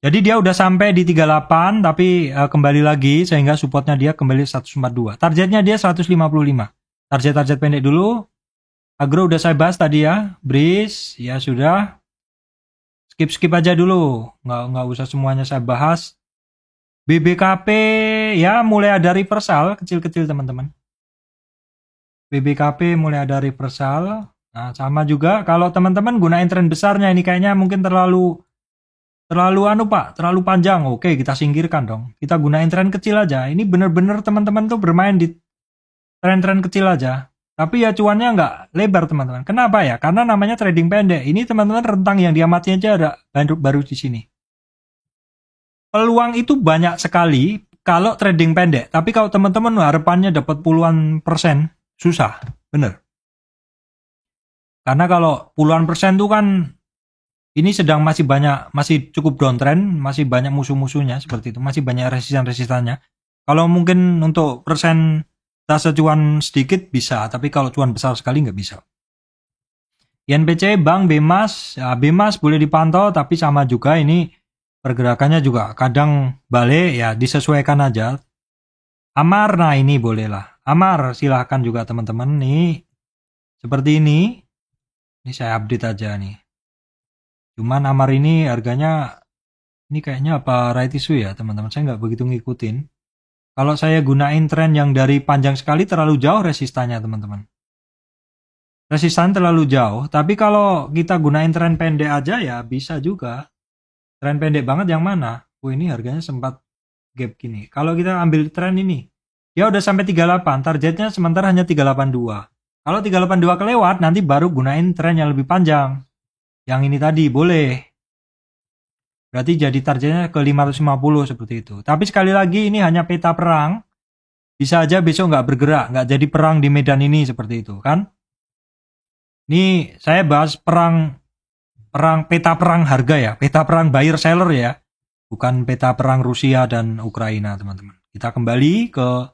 Jadi dia udah sampai di 38, tapi kembali lagi sehingga supportnya dia kembali 142. Targetnya dia 155. Target pendek dulu. Agro udah saya bahas tadi ya. Breeze, ya sudah. Skip aja dulu. Nggak usah semuanya saya bahas. BBKP, ya mulai ada reversal, kecil-kecil teman-teman. BBKP mulai ada reversal. Nah, sama juga kalau teman-teman gunain tren besarnya, ini kayaknya mungkin terlalu panjang. Oke, kita singkirkan dong. Kita gunain tren kecil aja. Ini bener-bener teman-teman tuh bermain di tren-tren kecil aja. Tapi ya cuannya nggak lebar teman-teman. Kenapa ya? Karena namanya trading pendek. Ini teman-teman rentang yang diamati aja ada baru di sini. Peluang itu banyak sekali kalau trading pendek. Tapi kalau teman-teman harapannya dapat puluhan persen, susah. Bener. Karena kalau puluhan persen tuh kan ini masih cukup downtrend, masih banyak musuh-musuhnya seperti itu, masih banyak resistannya. Kalau mungkin untuk persen tase cuan sedikit bisa, tapi kalau cuan besar sekali nggak bisa. INPC, Bank, BEMAS, ya BEMAS boleh dipantau, tapi sama juga ini pergerakannya juga kadang balik, ya disesuaikan aja. Amar, nah ini boleh lah. Amar silahkan juga teman-teman nih, seperti ini. Ini saya update aja nih. Cuman Amar ini harganya, ini kayaknya apa right issue ya teman-teman, saya nggak begitu ngikutin. Kalau saya gunain tren yang dari panjang sekali terlalu jauh resistannya teman-teman. Resistan terlalu jauh, tapi kalau kita gunain tren pendek aja ya bisa juga. Tren pendek banget yang mana? Ini harganya sempat gap gini. Kalau kita ambil tren ini, dia udah sampai 38, targetnya sementara hanya 382. Kalau 382 kelewat, nanti baru gunain tren yang lebih panjang. Yang ini tadi boleh. Berarti jadi targetnya ke 550 seperti itu. Tapi sekali lagi ini hanya peta perang. Bisa aja besok nggak bergerak, nggak jadi perang di medan ini seperti itu kan. Ini saya bahas peta perang harga ya. Peta perang buyer seller ya. Bukan peta perang Rusia dan Ukraina teman-teman. Kita kembali ke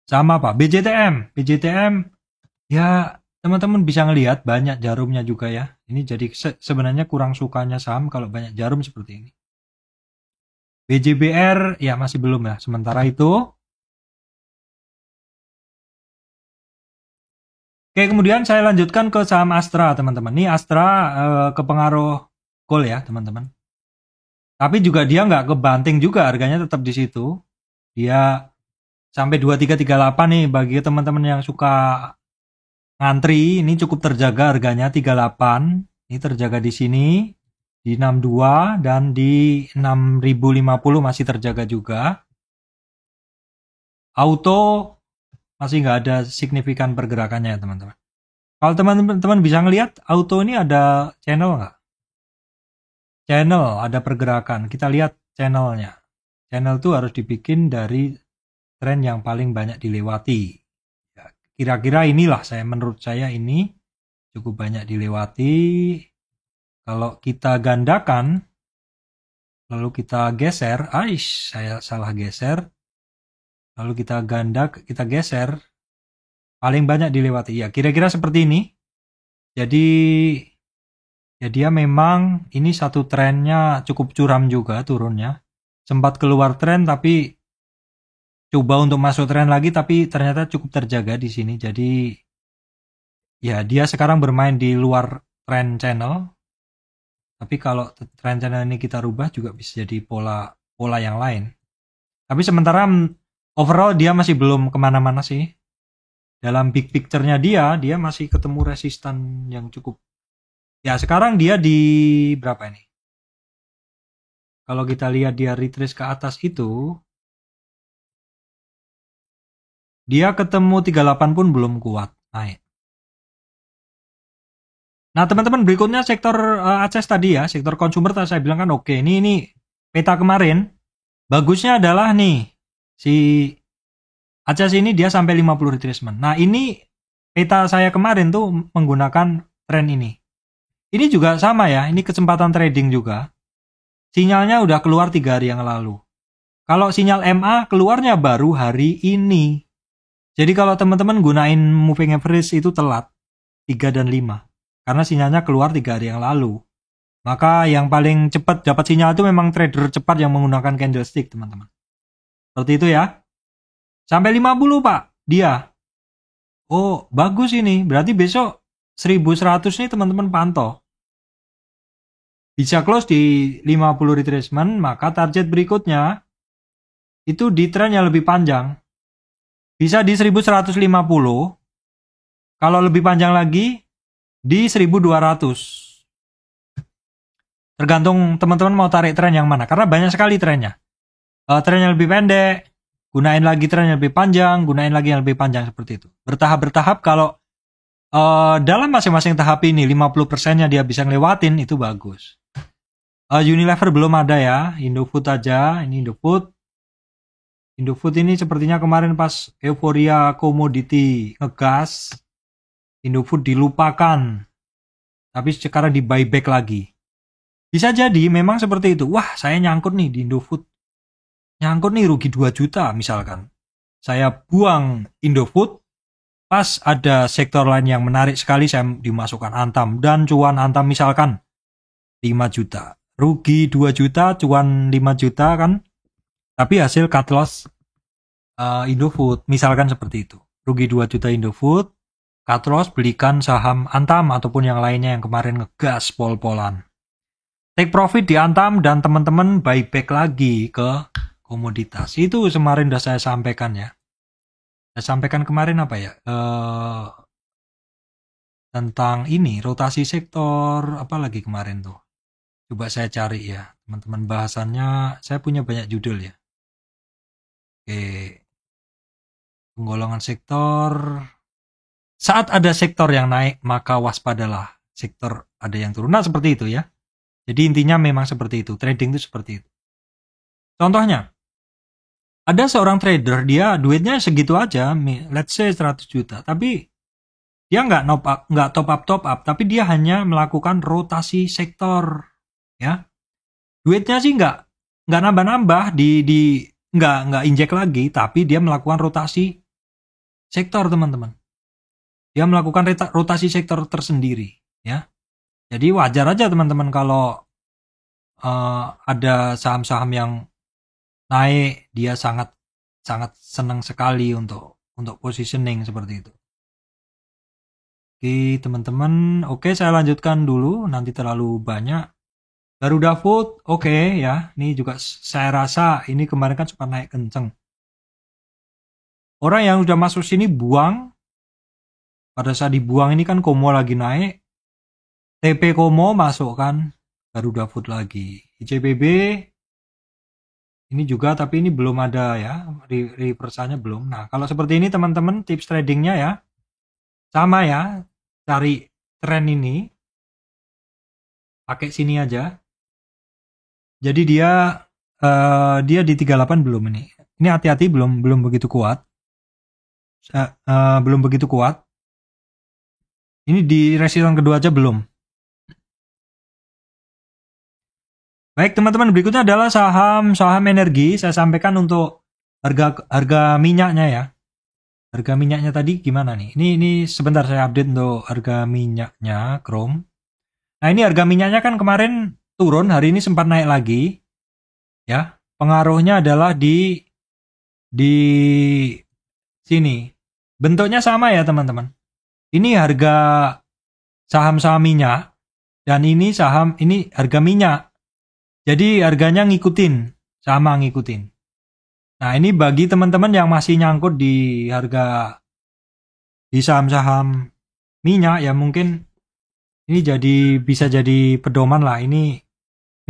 sama Pak. BJTM ya teman-teman bisa ngelihat banyak jarumnya juga ya. Ini jadi sebenarnya kurang sukanya saham kalau banyak jarum seperti ini. BJBR ya masih belum ya. Sementara itu. Oke, kemudian saya lanjutkan ke saham Astra teman-teman. Ini Astra kepengaruh gold ya teman-teman. Tapi juga dia nggak kebanting juga, harganya tetap di situ. Dia sampai 2338 nih bagi teman-teman yang suka ngantri, ini cukup terjaga harganya 38. Ini terjaga di sini di 62 dan di 6050 masih terjaga juga. Auto masih nggak ada signifikan pergerakannya ya teman-teman. Kalau teman-teman bisa ngelihat auto ini ada channel nggak? Channel ada pergerakan. Kita lihat channelnya. Channel itu harus dibikin dari tren yang paling banyak dilewati. Ya, kira-kira inilah menurut saya ini cukup banyak dilewati. Kalau kita gandakan, lalu kita geser, saya salah geser. Lalu kita geser, paling banyak dilewati. Ya, kira-kira seperti ini. Jadi, ya dia memang ini satu trennya cukup curam juga turunnya. Sempat keluar tren tapi coba untuk masuk tren lagi tapi ternyata cukup terjaga di sini. Jadi ya dia sekarang bermain di luar trend channel. Tapi kalau trend channel ini kita rubah juga bisa jadi pola yang lain. Tapi sementara overall dia masih belum kemana-mana sih. Dalam big picture-nya dia masih ketemu resistan yang cukup. Ya sekarang dia di berapa ini? Kalau kita lihat dia retrace ke atas itu, dia ketemu 38 pun belum kuat naik. Nah teman-teman, berikutnya sektor ACES tadi ya, sektor consumer tadi saya bilang kan oke. Ini peta kemarin, bagusnya adalah nih, si ACES ini dia sampai 50 retracement. Nah ini peta saya kemarin tuh menggunakan tren ini. Ini juga sama ya, ini kesempatan trading juga. Sinyalnya udah keluar 3 hari yang lalu. Kalau sinyal MA keluarnya baru hari ini. Jadi kalau teman-teman gunain moving average itu telat 3 dan 5. Karena sinyalnya keluar 3 hari yang lalu. Maka yang paling cepat dapat sinyal itu memang trader cepat yang menggunakan candlestick, teman-teman. Seperti itu ya. Sampai 50 Pak, dia. Oh, bagus ini. Berarti besok 1100 nih teman-teman pantau. Bisa close di 50 retracement, maka target berikutnya itu di tren yang lebih panjang. Bisa di 1150. Kalau lebih panjang lagi di 1200. Tergantung teman-teman mau tarik tren yang mana, karena banyak sekali trennya. Tren yang lebih pendek, gunain lagi tren yang lebih panjang, gunain lagi yang lebih panjang, seperti itu. Bertahap-bertahap. Kalau dalam masing-masing tahap ini 50%-nya dia bisa ngelewatin, itu bagus. Unilever belum ada ya, Indofood aja. Ini Indofood ini sepertinya kemarin pas euforia komoditi ngegas, Indofood dilupakan, tapi sekarang di buyback lagi. Bisa jadi memang seperti itu. Wah, saya nyangkut nih di Indofood, nyangkut nih rugi 2 juta misalkan. Saya buang Indofood, pas ada sektor lain yang menarik sekali, saya dimasukkan Antam, dan cuan Antam misalkan 5 juta. Rugi 2 juta, cuan 5 juta kan. Tapi hasil cut loss Indofood, misalkan seperti itu. Rugi 2 juta Indofood, cut loss belikan saham Antam ataupun yang lainnya yang kemarin ngegas pol-polan. Take profit di Antam dan teman-teman buyback lagi ke komoditas. Itu kemarin udah saya sampaikan ya. Saya sampaikan kemarin apa ya? Tentang ini, rotasi sektor, apa lagi kemarin tuh? Coba saya cari ya, teman-teman, bahasannya. Saya punya banyak judul ya. Oke. Penggolongan sektor. Saat ada sektor yang naik, maka waspadalah sektor ada yang turun. Nah, seperti itu ya. Jadi intinya memang seperti itu. Trading itu seperti itu. Contohnya, ada seorang trader, dia duitnya segitu aja, let's say 100 juta. Tapi dia nggak top up, tapi dia hanya melakukan rotasi sektor. Ya, duitnya sih nggak nambah-nambah, nggak injek lagi, tapi dia melakukan rotasi sektor, teman-teman. Dia melakukan rotasi sektor tersendiri, ya. Jadi wajar aja teman-teman kalau ada saham-saham yang naik, dia sangat senang sekali untuk positioning seperti itu. Oke, teman-teman. Oke, saya lanjutkan dulu, nanti terlalu banyak. Garuda Food, oke ya. Ini juga saya rasa ini kemarin kan sempat naik kenceng. Orang yang udah masuk sini buang. Pada saat dibuang ini kan Komo lagi naik. TP Komo masuk kan. Garuda Food lagi. ICBB ini juga, tapi ini belum ada ya. Reversanya belum. Nah, kalau seperti ini teman-teman, tips tradingnya ya. Sama ya. Cari tren ini. Pakai sini aja. Jadi dia di 38 belum ini. Ini hati-hati, belum begitu kuat. belum begitu kuat. Ini di resistance kedua aja belum. Baik teman-teman, berikutnya adalah saham energi. Saya sampaikan untuk harga minyaknya ya. Harga minyaknya tadi gimana nih? Ini sebentar saya update untuk harga minyaknya Chrome. Nah, ini harga minyaknya kan kemarin turun, hari ini sempat naik lagi. Ya, pengaruhnya adalah di sini. Bentuknya sama ya, teman-teman. Ini harga saham-saham minyak dan ini harga minyak. Jadi harganya ngikutin, sama ngikutin. Nah, ini bagi teman-teman yang masih nyangkut di harga di saham-saham minyak ya, mungkin ini bisa jadi pedoman lah. Ini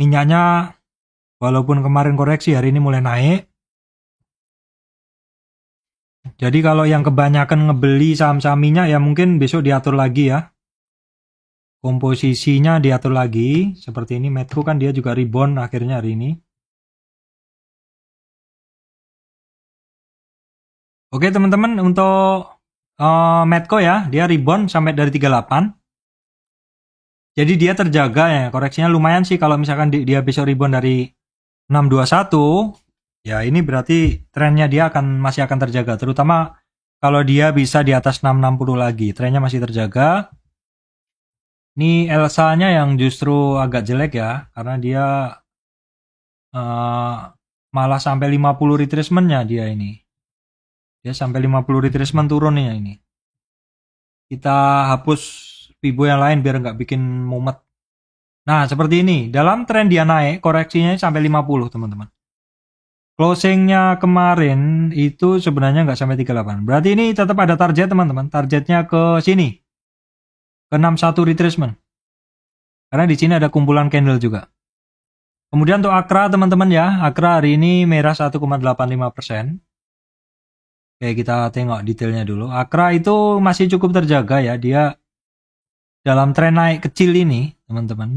minyaknya walaupun kemarin koreksi, hari ini mulai naik. Jadi kalau yang kebanyakan ngebeli saham-saham minyak ya mungkin besok diatur lagi ya. Komposisinya diatur lagi. Seperti ini, Medco kan dia juga rebound akhirnya hari ini. Oke teman-teman, untuk Medco ya, dia rebound sampai dari 38. Jadi dia terjaga ya, koreksinya lumayan sih kalau misalkan dia besok rebound dari 621. Ya ini berarti trennya dia masih akan terjaga, terutama kalau dia bisa di atas 660 lagi, trennya masih terjaga. Ini Elsa-nya yang justru agak jelek ya, karena dia malah sampai 50 retracement-nya dia ini. Dia sampai 50 retracement turun nih ya ini. Kita hapus Fibo yang lain biar nggak bikin mumet. Nah, seperti ini. Dalam tren dia naik, koreksinya sampai 50, teman-teman. Closingnya kemarin itu sebenarnya nggak sampai 38. Berarti ini tetap ada target, teman-teman. Targetnya ke sini. Ke 61 retracement. Karena di sini ada kumpulan candle juga. Kemudian untuk Akra, teman-teman ya. Akra hari ini merah 1,85%. Oke, kita tengok detailnya dulu. Akra itu masih cukup terjaga ya. Dia dalam tren naik kecil ini, teman-teman.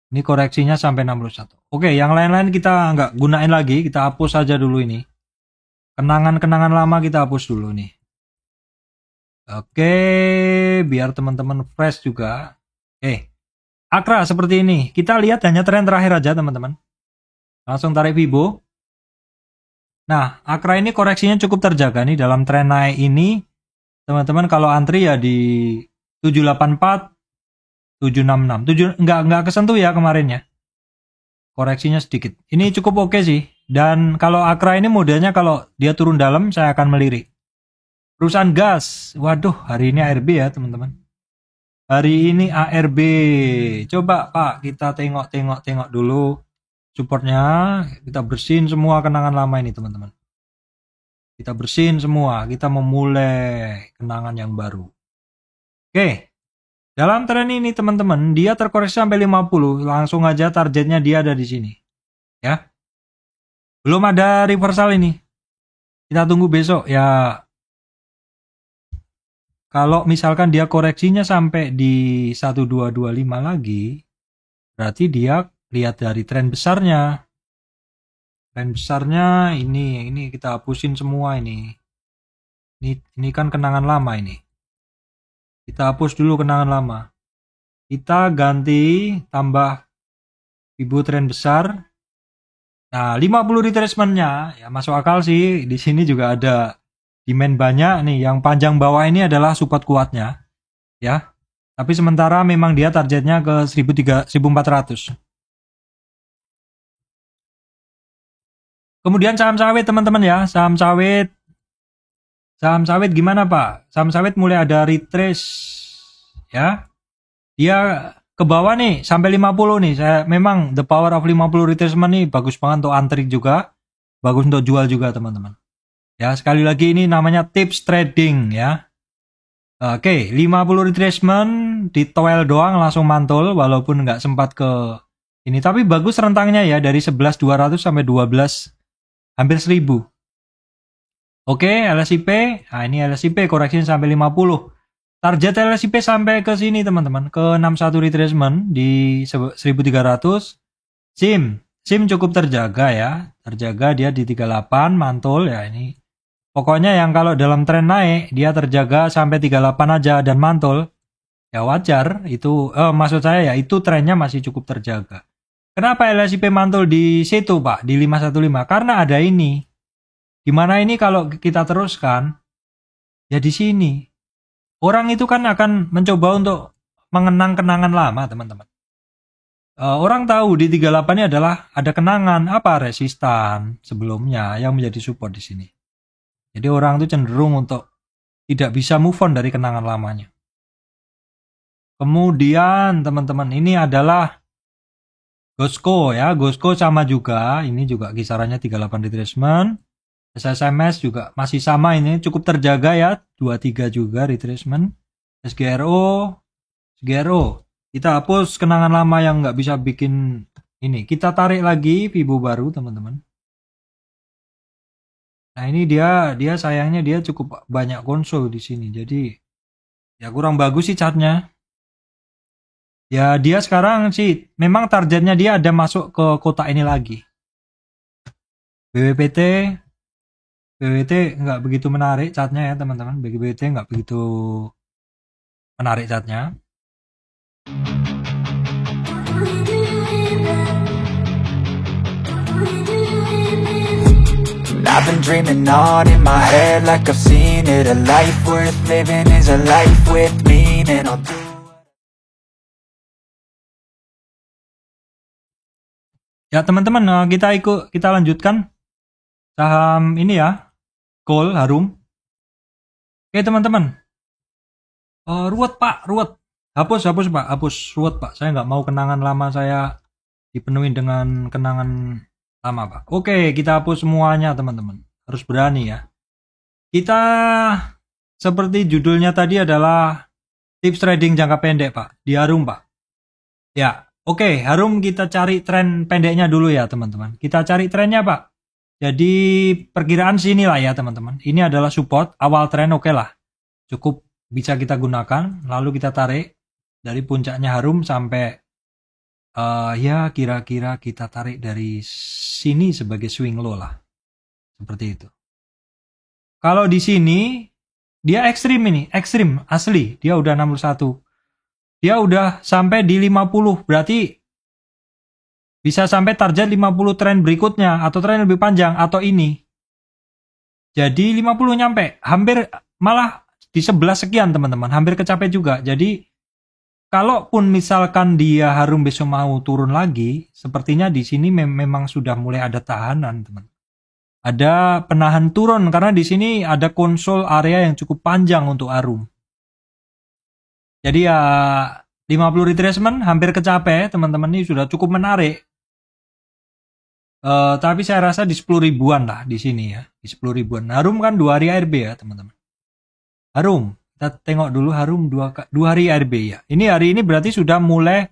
Ini koreksinya sampai 61. Oke, yang lain-lain kita nggak gunain lagi. Kita hapus saja dulu ini. Kenangan-kenangan lama kita hapus dulu nih. Oke, biar teman-teman fresh juga. Akra seperti ini. Kita lihat hanya tren terakhir aja, teman-teman. Langsung tarik Fibo. Nah, Akra ini koreksinya cukup terjaga nih dalam tren naik ini. Teman-teman kalau antri ya di 784, 766. Enggak kesentuh ya kemarin ya. Koreksinya sedikit. Ini cukup oke sih. Dan kalau Akra ini modelnya kalau dia turun dalam saya akan melirik. Perusahaan gas. Waduh, hari ini ARB ya, teman-teman. Hari ini ARB. Coba Pak, kita tengok dulu supportnya. Kita bersihin semua kenangan lama ini, teman-teman. Kita bersihin semua. Kita memulai kenangan yang baru. Oke. Dalam tren ini, teman-teman, dia terkoreksi sampai 50. Langsung aja targetnya dia ada di sini. Ya. Belum ada reversal ini. Kita tunggu besok ya. Kalau misalkan dia koreksinya sampai di 1225 lagi, berarti dia lihat dari tren besarnya. Tren besarnya ini kita hapusin semua ini. Ini kan kenangan lama ini. Kita hapus dulu kenangan lama. Kita ganti tambah Fibo tren besar. Nah, 50 retracement-nya ya masuk akal sih. Di sini juga ada demand banyak nih. Yang panjang bawah ini adalah support kuatnya. Ya. Tapi sementara memang dia targetnya ke 1400. Kemudian saham sawit, teman-teman ya. Saham sawit gimana Pak? Saham sawit mulai ada retrace ya. Dia ke bawah nih sampai 50 nih. Memang the power of 50 retracement nih bagus banget untuk antri juga. Bagus untuk jual juga, teman-teman. Ya, sekali lagi ini namanya tips trading ya. Oke, 50 retracement di toel doang langsung mantul walaupun nggak sempat ke ini, tapi bagus rentangnya ya dari 11.200 sampai 12 hampir 1000. Oke, LSIP. Nah, ini LSIP koreksi sampai 50. Target LSIP sampai ke sini, teman-teman, ke 61 retracement di 1300. SIM cukup terjaga ya. Terjaga dia di 38 mantul ya ini. Pokoknya yang kalau dalam tren naik dia terjaga sampai 38 aja dan mantul, ya wajar. Itu maksud saya ya itu trennya masih cukup terjaga. Kenapa LSIP mantul di situ Pak, di 515? Karena ada ini. Dimana ini kalau kita teruskan, ya di sini. Orang itu kan akan mencoba untuk mengenang kenangan lama teman-teman. Orang tahu di 38 ini adalah ada kenangan apa resistan sebelumnya yang menjadi support di sini. Jadi orang itu cenderung untuk tidak bisa move on dari kenangan lamanya. Kemudian teman-teman ini adalah Gosco ya, Gosco sama juga, ini juga kisarannya 38 retracement. SSMS juga masih sama ini, cukup terjaga ya, 23 juga retracement. SGRO, kita hapus kenangan lama yang nggak bisa bikin ini. Kita tarik lagi Fibo baru teman-teman. Nah ini dia sayangnya dia cukup banyak konsol di sini, jadi ya kurang bagus sih chartnya. Ya dia sekarang sih memang targetnya dia ada masuk ke kotak ini lagi. BWPT nggak begitu menarik chartnya ya teman-teman. BWPT nggak begitu menarik chartnya. I've been dreaming on in my head like I've seen it. A life worth living is a life with meaning. I'll do. Ya teman-teman, kita lanjutkan saham ini ya, Gold Harum. Oke teman-teman, ruwet Pak, ruwet. Hapus Pak, hapus ruwet Pak. Saya nggak mau kenangan lama saya dipenuhi dengan kenangan lama Pak. Oke, kita hapus semuanya teman-teman. Harus berani ya. Kita seperti judulnya tadi adalah tips trading jangka pendek Pak, di Harum Pak. Ya, oke, Harum kita cari tren pendeknya dulu ya teman-teman. Kita cari trennya Pak. Jadi perkiraan sini lah ya teman-teman. Ini adalah support, awal tren oke lah. Cukup bisa kita gunakan. Lalu kita tarik dari puncaknya Harum sampai ya kira-kira kita tarik dari sini sebagai swing low lah. Seperti itu. Kalau di sini dia ekstrim ini, ekstrim asli. Dia udah 61. Dia udah sampai di 50, berarti bisa sampai target 50 tren berikutnya atau tren lebih panjang atau ini. Jadi 50 nyampe, hampir malah di 11 sekian teman-teman, hampir kecapai juga. Jadi kalaupun misalkan dia Harum besok mau turun lagi, sepertinya di sini memang sudah mulai ada tahanan, teman. Ada penahan turun karena di sini ada konsol area yang cukup panjang untuk Harum. Jadi ya 50 retracement hampir kecapai, teman-teman, ini sudah cukup menarik. Tapi saya rasa di 10 ribuan lah di sini ya, di 10 ribuan. Harum kan 2 hari ARB ya teman-teman. Harum, kita tengok dulu Harum 2 hari ARB ya. Ini hari ini berarti sudah mulai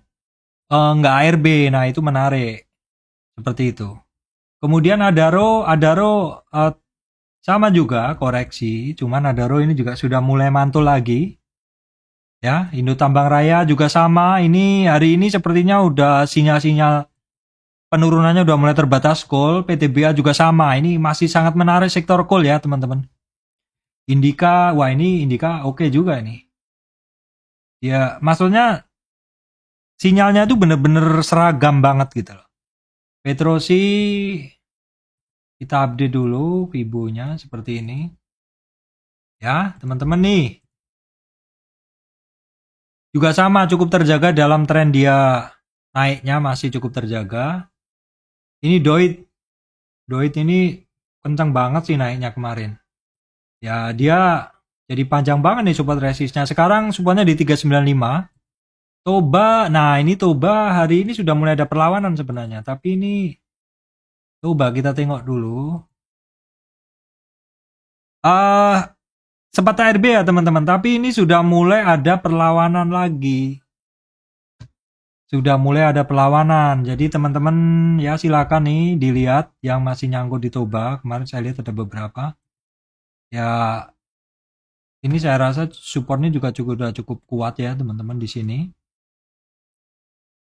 nggak ARB, nah itu menarik. Seperti itu. Kemudian Adaro sama juga koreksi, cuman Adaro ini juga sudah mulai mantul lagi. Ya, Indo Tambang Raya juga sama. Ini hari ini sepertinya udah sinyal-sinyal penurunannya udah mulai terbatas. Coal, PTBA juga sama. Ini masih sangat menarik sektor coal ya teman-teman. Indika, wah ini Indika oke juga ini. Ya, maksudnya sinyalnya itu bener-bener seragam banget gitu loh. Petrosi kita update dulu Fibo-nya seperti ini. Ya, teman-teman nih. Juga sama cukup terjaga dalam tren dia naiknya masih cukup terjaga. Ini Doit ini kencang banget sih naiknya kemarin. Ya dia jadi panjang banget nih support resistnya. Sekarang supportnya di 395. Toba, nah ini Toba hari ini sudah mulai ada perlawanan sebenarnya. Tapi ini Toba kita tengok dulu. Sempat ARB ya teman-teman, tapi ini sudah mulai ada perlawanan lagi. Sudah mulai ada perlawanan. Jadi teman-teman ya silakan nih dilihat yang masih nyangkut di Toba. Kemarin saya lihat ada beberapa. Ya ini saya rasa supportnya juga cukup kuat ya teman-teman di sini.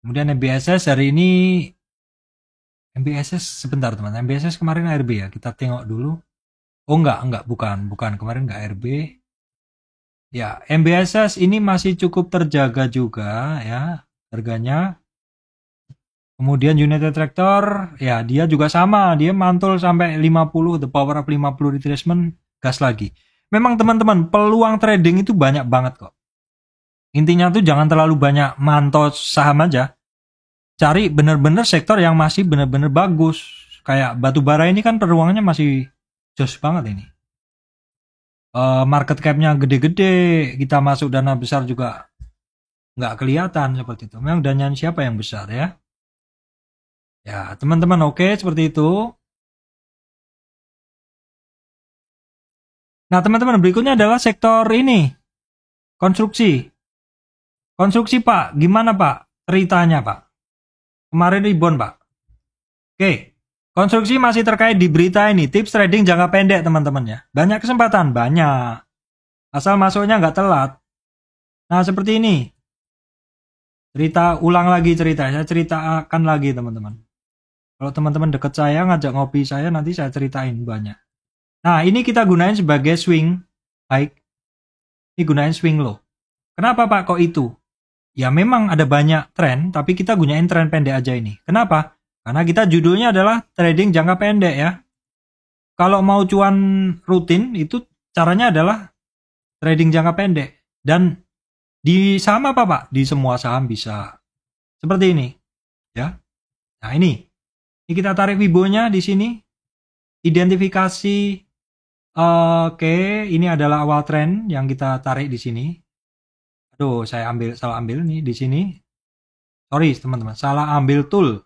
Kemudian MBSS hari ini MBSS sebentar teman. MBSS kemarin ARB ya. Kita tengok dulu. Oh enggak, bukan. Kemarin enggak RB. Ya, MBSS ini masih cukup terjaga juga ya harganya. Kemudian United Tractor, ya dia juga sama, dia mantul sampai 50, the power of 50 retracement, gas lagi. Memang teman-teman, peluang trading itu banyak banget kok. Intinya tuh jangan terlalu banyak mantau saham aja. Cari bener-bener sektor yang masih bener-bener bagus. Kayak batu bara ini kan peluangnya masih jos banget ini. Market cap-nya gede-gede, kita masuk dana besar juga nggak kelihatan seperti itu. Memang dananya siapa yang besar ya? Ya, teman-teman oke seperti itu. Nah, teman-teman berikutnya adalah sektor ini. Konstruksi. Konstruksi, Pak. Gimana, Pak? Ceritanya, Pak. Kemarin rebound, Pak. Oke. Konstruksi masih terkait di berita ini. Tips trading jangka pendek, teman-teman ya. Banyak kesempatan, banyak. Asal masuknya nggak telat. Nah, seperti ini. Ulang lagi cerita. Saya ceritakan lagi, teman-teman. Kalau teman-teman deket saya, ngajak ngopi saya, nanti saya ceritain banyak. Nah, ini kita gunain sebagai swing high. Ini gunain swing low. Kenapa, Pak, kok itu? Ya memang ada banyak tren, tapi kita gunain tren pendek aja ini. Kenapa? Karena kita judulnya adalah trading jangka pendek ya. Kalau mau cuan rutin, itu caranya adalah trading jangka pendek. Dan di saham apa, Pak? Di semua saham bisa. Seperti ini. Ya. Nah, ini. Ini kita tarik Fibo-nya di sini. Identifikasi. Oke, ini adalah awal tren yang kita tarik di sini. Aduh, saya salah ambil nih di sini. Sorry, teman-teman. Salah ambil tool.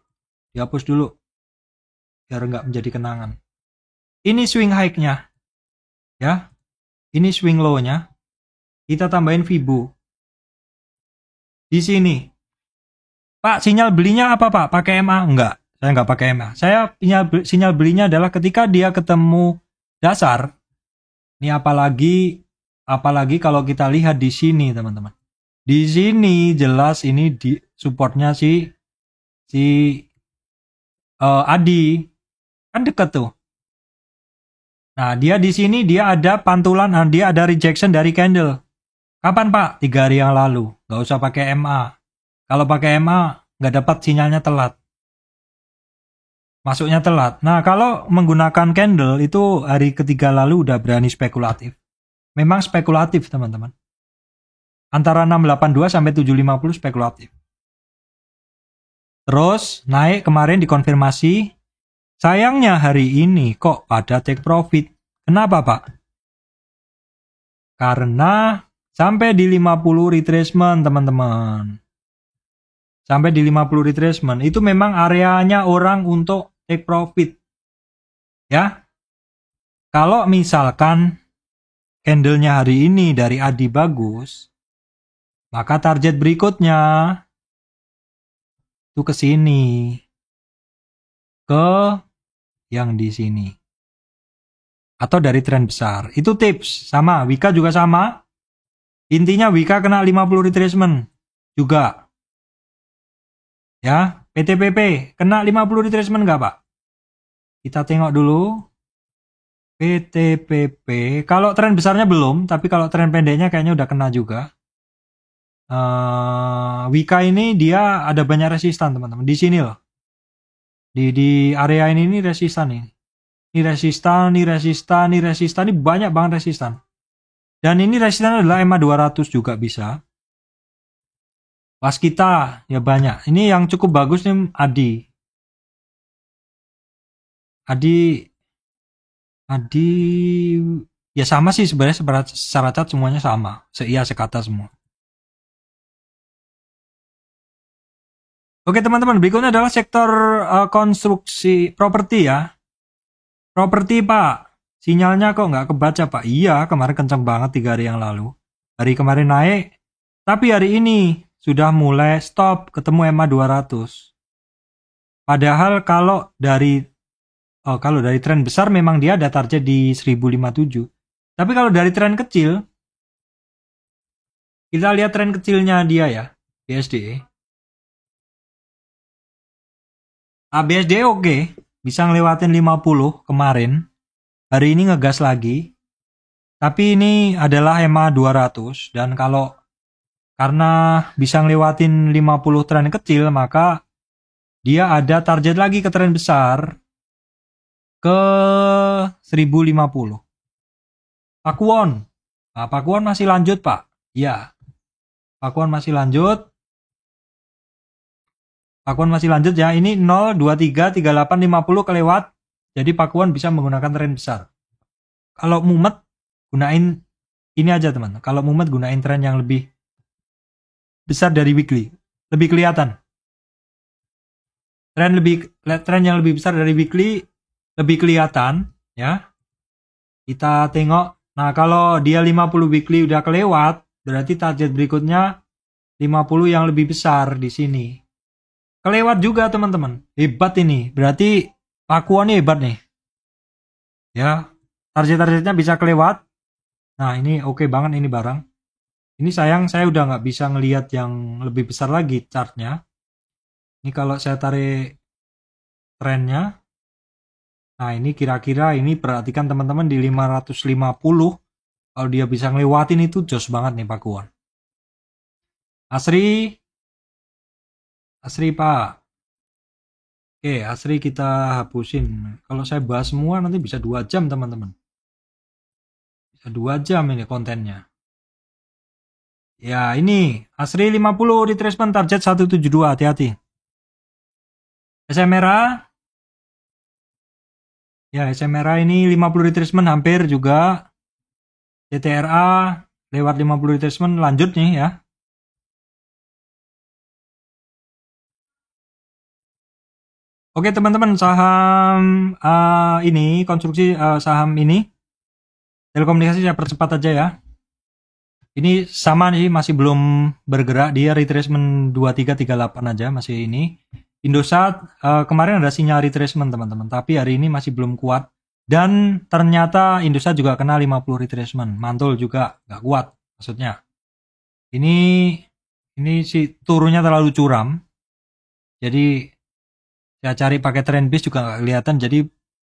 Dihapus dulu. Biar nggak menjadi kenangan. Ini swing high-nya. Ya. Ini swing low-nya. Kita tambahin Fibo. Di sini. Pak, sinyal belinya apa, Pak? Pakai MA? Enggak. Saya nggak pakai MA. Saya sinyal belinya adalah ketika dia ketemu dasar. Ini apalagi kalau kita lihat di sini, teman-teman. Di sini jelas ini di supportnya si Adi. Kan deket tuh. Nah, dia di sini dia ada pantulan, dia ada rejection dari candle. Kapan, Pak? 3 hari yang lalu. Nggak usah pakai MA. Kalau pakai MA, nggak dapat sinyalnya telat. Masuknya telat. Nah, kalau menggunakan candle itu hari ketiga lalu udah berani spekulatif. Memang spekulatif, teman-teman. Antara 682 sampai 750 spekulatif. Terus naik kemarin dikonfirmasi. Sayangnya hari ini kok ada take profit. Kenapa, Pak? Karena sampai di 50 retracement, teman-teman. Sampai di 50 retracement. Itu memang areanya orang untuk take profit. Ya. Kalau misalkan candlenya hari ini dari Adi bagus, maka target berikutnya itu ke sini. Ke yang di sini. Atau dari tren besar. Itu tips. Sama. Wika juga sama. Intinya Wika kena 50 retracement. Juga. Ya. PTPP. Kena 50 retracement nggak, Pak? Kita tengok dulu. PTPP. Kalau tren besarnya belum. Tapi kalau tren pendeknya kayaknya udah kena juga. Wika ini dia ada banyak resistan, teman-teman. Di sini loh. Di area ini resistan nih. Ini resistan, ini banyak banget resistan. Dan ini resistan adalah EMA 200 juga bisa. Pas kita ya banyak. Ini yang cukup bagus nih Adi ya sama sih sebenarnya secara cat semuanya sama. Sekata semua. Oke teman-teman, berikutnya adalah sektor konstruksi properti ya. Properti, Pak. Sinyalnya kok nggak kebaca, Pak? Iya, kemarin kencang banget 3 hari yang lalu. Hari kemarin naik, tapi hari ini sudah mulai stop ketemu EMA 200. Padahal kalau dari tren besar memang dia ada target di 1057. Tapi kalau dari tren kecil, kita lihat tren kecilnya dia ya, BSD. BSD oke, bisa ngelewatin 50 kemarin. hari ini ngegas lagi. Tapi ini adalah EMA 200 dan karena bisa ngelewatin 50 tren kecil, maka dia ada target lagi ke tren besar ke 1050. Pakuwon. Nah, Pakuwon masih lanjut, Pak. Ya. Pakuwon masih lanjut. Pakuwon masih lanjut ya. Ini 0, 23, 38, 50 kelewat. Jadi Pakuwon bisa menggunakan tren besar. Kalau mumet, gunain ini aja, teman. Kalau mumet, gunain tren yang lebih besar dari weekly. Lebih kelihatan. Tren yang lebih besar dari weekly lebih kelihatan, ya. Kita tengok. Nah, kalau dia 50 weekly udah kelewat, berarti target berikutnya 50 yang lebih besar di sini. Kelewat juga, teman-teman. Hebat ini. Berarti Pakuwon ini hebat nih. Ya, target-targetnya bisa kelewat. Nah, ini oke banget ini barang. Ini sayang saya udah nggak bisa ngelihat yang lebih besar lagi chartnya. Ini kalau saya tarik trennya. Nah, ini kira-kira ini perhatikan teman-teman di 550. Kalau dia bisa ngelewatin itu jos banget nih Pakuwon. Asri Pak. Oke, Asri kita hapusin. Kalau saya bahas semua nanti bisa 2 jam teman-teman. Bisa 2 jam ini kontennya. Ya, ini Asri 50 retracement target 172, hati-hati. SM merah. Ya, SM merah ini 50 retracement hampir juga. CTRA lewat 50 retracement lanjut nih ya. Oke teman-teman, saham ini konstruksi saham ini telekomunikasi saya percepat aja ya. Ini sama nih, masih belum bergerak, dia retracement 2338 aja masih ini. Indosat kemarin ada sinyal retracement teman-teman, tapi hari ini masih belum kuat. Dan ternyata Indosat juga kena 50 retracement, mantul juga nggak kuat maksudnya. Ini sih turunnya terlalu curam. Jadi saya cari pakai trend base juga nggak kelihatan, jadi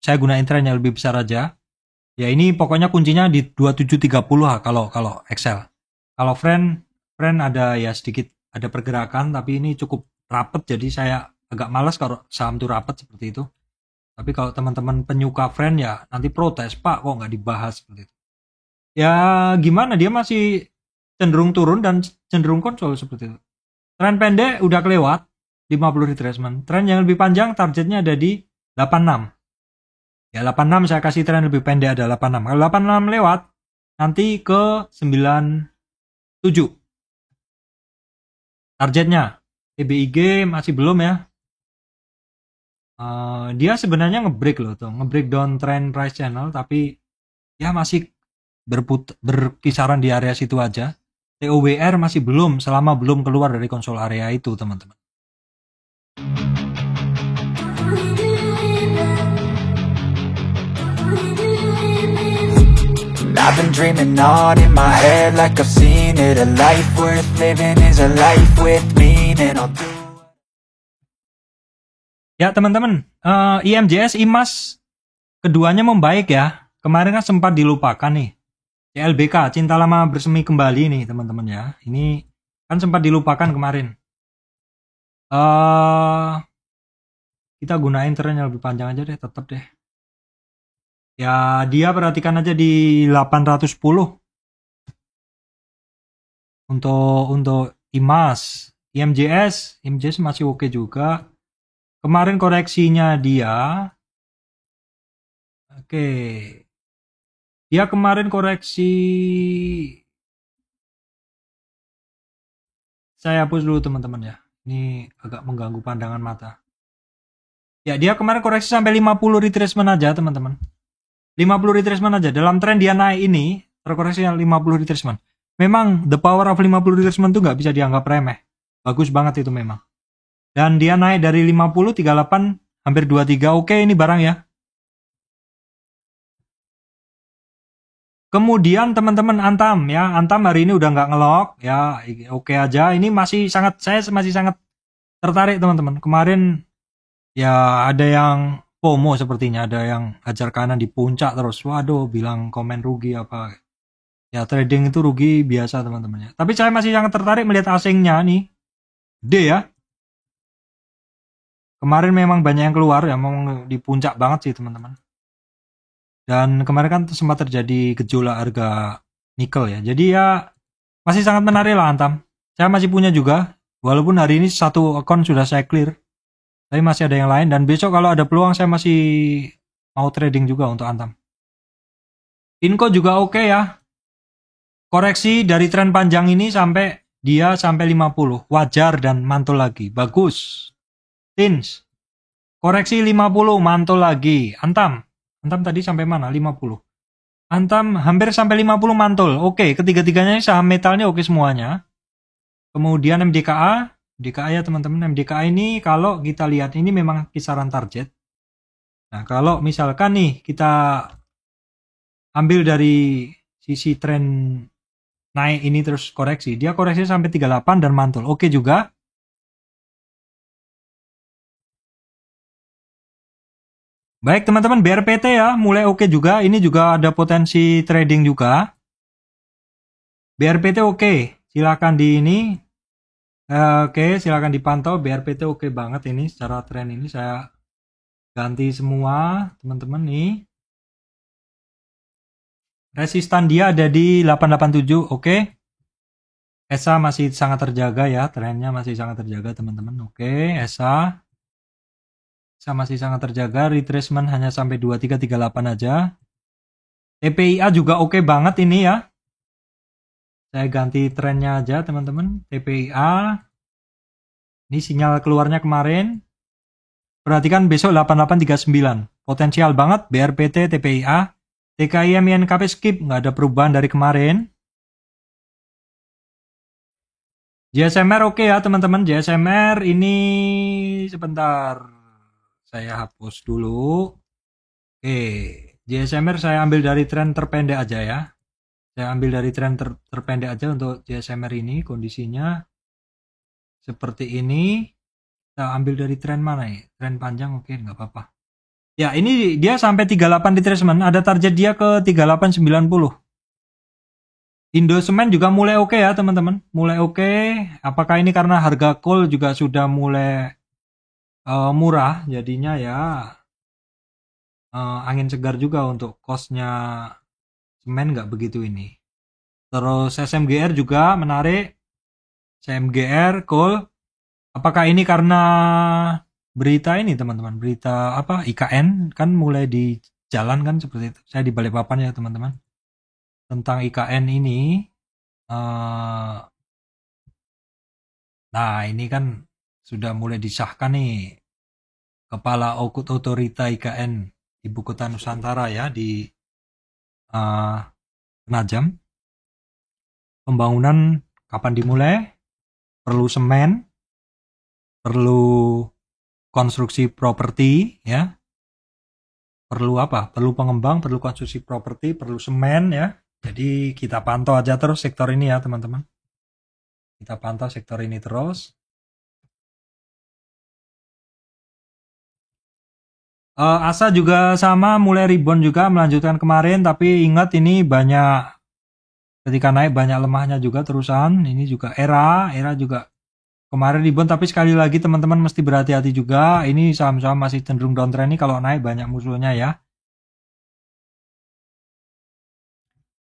saya gunain tren yang lebih besar aja. Ya ini pokoknya kuncinya di 2730 kalau Excel. Kalau friend ada ya sedikit ada pergerakan, tapi ini cukup rapet, jadi saya agak malas kalau saham tuh rapet seperti itu. Tapi kalau teman-teman penyuka friend ya nanti protes, Pak kok nggak dibahas seperti itu. Ya gimana, dia masih cenderung turun dan cenderung konsol seperti itu. Tren pendek udah kelewat 50 retracement. Tren yang lebih panjang targetnya ada di 86. Ya 86 saya kasih tren lebih pendek ada 86. Kalau 86 lewat nanti ke 97. Targetnya EBIG masih belum ya. Dia sebenarnya ngebreak loh tuh, ngebreakdown trend price channel, tapi ya masih berkisaran di area situ aja. TOWR masih belum, selama belum keluar dari konsol area itu teman-teman. I've been dreaming on in my head like I've seen it. A life worth living is a life with meaning. I'll do. Ya teman-teman, IMJS, IMAS keduanya membaik ya. Kemarin kan sempat dilupakan nih. CLBK, Cinta Lama Bersemi Kembali nih teman-teman ya. Ini kan sempat dilupakan kemarin. Kita gunain tren yang lebih panjang aja deh, tetap deh. Ya dia perhatikan aja di 810 untuk IMAS. IMJS masih oke juga. Kemarin koreksinya dia oke. Dia kemarin koreksi, saya hapus dulu teman-teman ya. Ini agak mengganggu pandangan mata. Ya dia kemarin koreksi sampai 50 retracement aja teman-teman. 50 retracement aja. Dalam tren dia naik ini, terkoreksi yang 50 retracement. Memang the power of 50 retracement itu nggak bisa dianggap remeh. Bagus banget itu memang. Dan dia naik dari 50, 38, hampir 23. Oke ini barang ya. Kemudian teman-teman Antam ya. Antam hari ini udah nggak ngelok ya. Oke aja. Ini saya masih sangat tertarik teman-teman. Kemarin ya ada yang FOMO sepertinya, ada yang hajar kanan di puncak terus. Waduh, bilang komen rugi apa. Ya trading itu rugi biasa teman-teman ya. Tapi saya masih sangat tertarik melihat asingnya nih. D ya. Kemarin memang banyak yang keluar ya, memang di puncak banget sih teman-teman. Dan kemarin kan sempat terjadi gejolak harga nikel ya. Jadi ya masih sangat menarik lah Antam. Saya masih punya juga. Walaupun hari ini satu akun sudah saya clear. Tapi masih ada yang lain. Dan besok kalau ada peluang saya masih mau trading juga untuk Antam. Inco juga oke ya. Koreksi dari tren panjang ini sampai 50. Wajar dan mantul lagi. Bagus. Tins. Koreksi 50, mantul lagi. Antam tadi sampai mana? 50. Antam hampir sampai 50 mantul. Oke, ketiga-tiganya saham metalnya oke semuanya. Kemudian MDKA ya teman-teman. MDKA ini kalau kita lihat ini memang kisaran target. Nah, kalau misalkan nih kita ambil dari sisi tren naik ini terus koreksi, dia koreksi sampai 38 dan mantul. Oke juga. Baik teman-teman, BRPT ya mulai oke juga. Ini juga ada potensi trading juga. BRPT oke, silakan di ini. Oke, silakan dipantau. BRPT oke banget ini secara tren ini. Saya ganti semua teman-teman nih. Resistan dia ada di 887, oke. ESA masih sangat terjaga ya, trennya masih sangat terjaga teman-teman. Oke, ESA masih sangat terjaga, retracement hanya sampai 2338 aja. TPIA juga oke banget ini ya. Saya ganti trennya aja teman-teman. TPIA. Ini sinyal keluarnya kemarin. Perhatikan besok 8839. Potensial banget BRPT, TPIA. TKIM, INKP skip, nggak ada perubahan dari kemarin. JSMR oke ya teman-teman. JSMR ini sebentar. Saya hapus dulu. Oke, JSMR saya ambil dari tren terpendek aja ya. Saya ambil dari tren terpendek aja untuk JSMR ini. Kondisinya seperti ini. Kita ambil dari tren mana ya? Tren panjang oke, nggak apa-apa. Ya, ini dia sampai 38 retracement. Ada target dia ke 3890. Indo Semen juga mulai oke ya teman-teman. Mulai oke. Apakah ini karena harga coal juga sudah mulai murah, jadinya ya angin segar juga untuk cost-nya semen nggak begitu ini. Terus SMGR juga menarik. SMGR, coal. Apakah ini karena berita ini teman-teman? Berita apa? IKN kan mulai di jalan kan seperti itu. Saya di Balikpapan ya teman-teman. Tentang IKN ini. Nah ini kan sudah mulai disahkan nih Kepala Otorita IKN Ibu Kota Nusantara ya di Penajam. Pembangunan kapan dimulai? Perlu semen, perlu konstruksi properti ya. Perlu apa? Perlu pengembang, perlu konstruksi properti, perlu semen ya. Jadi kita pantau aja terus sektor ini ya teman-teman. Kita pantau sektor ini terus. Asa juga sama mulai rebound juga melanjutkan kemarin, tapi ingat ini banyak ketika naik banyak lemahnya juga terusan. Ini juga era juga kemarin rebound, tapi sekali lagi teman-teman mesti berhati-hati juga. Ini saham-saham masih cenderung downtrend nih, kalau naik banyak musuhnya ya.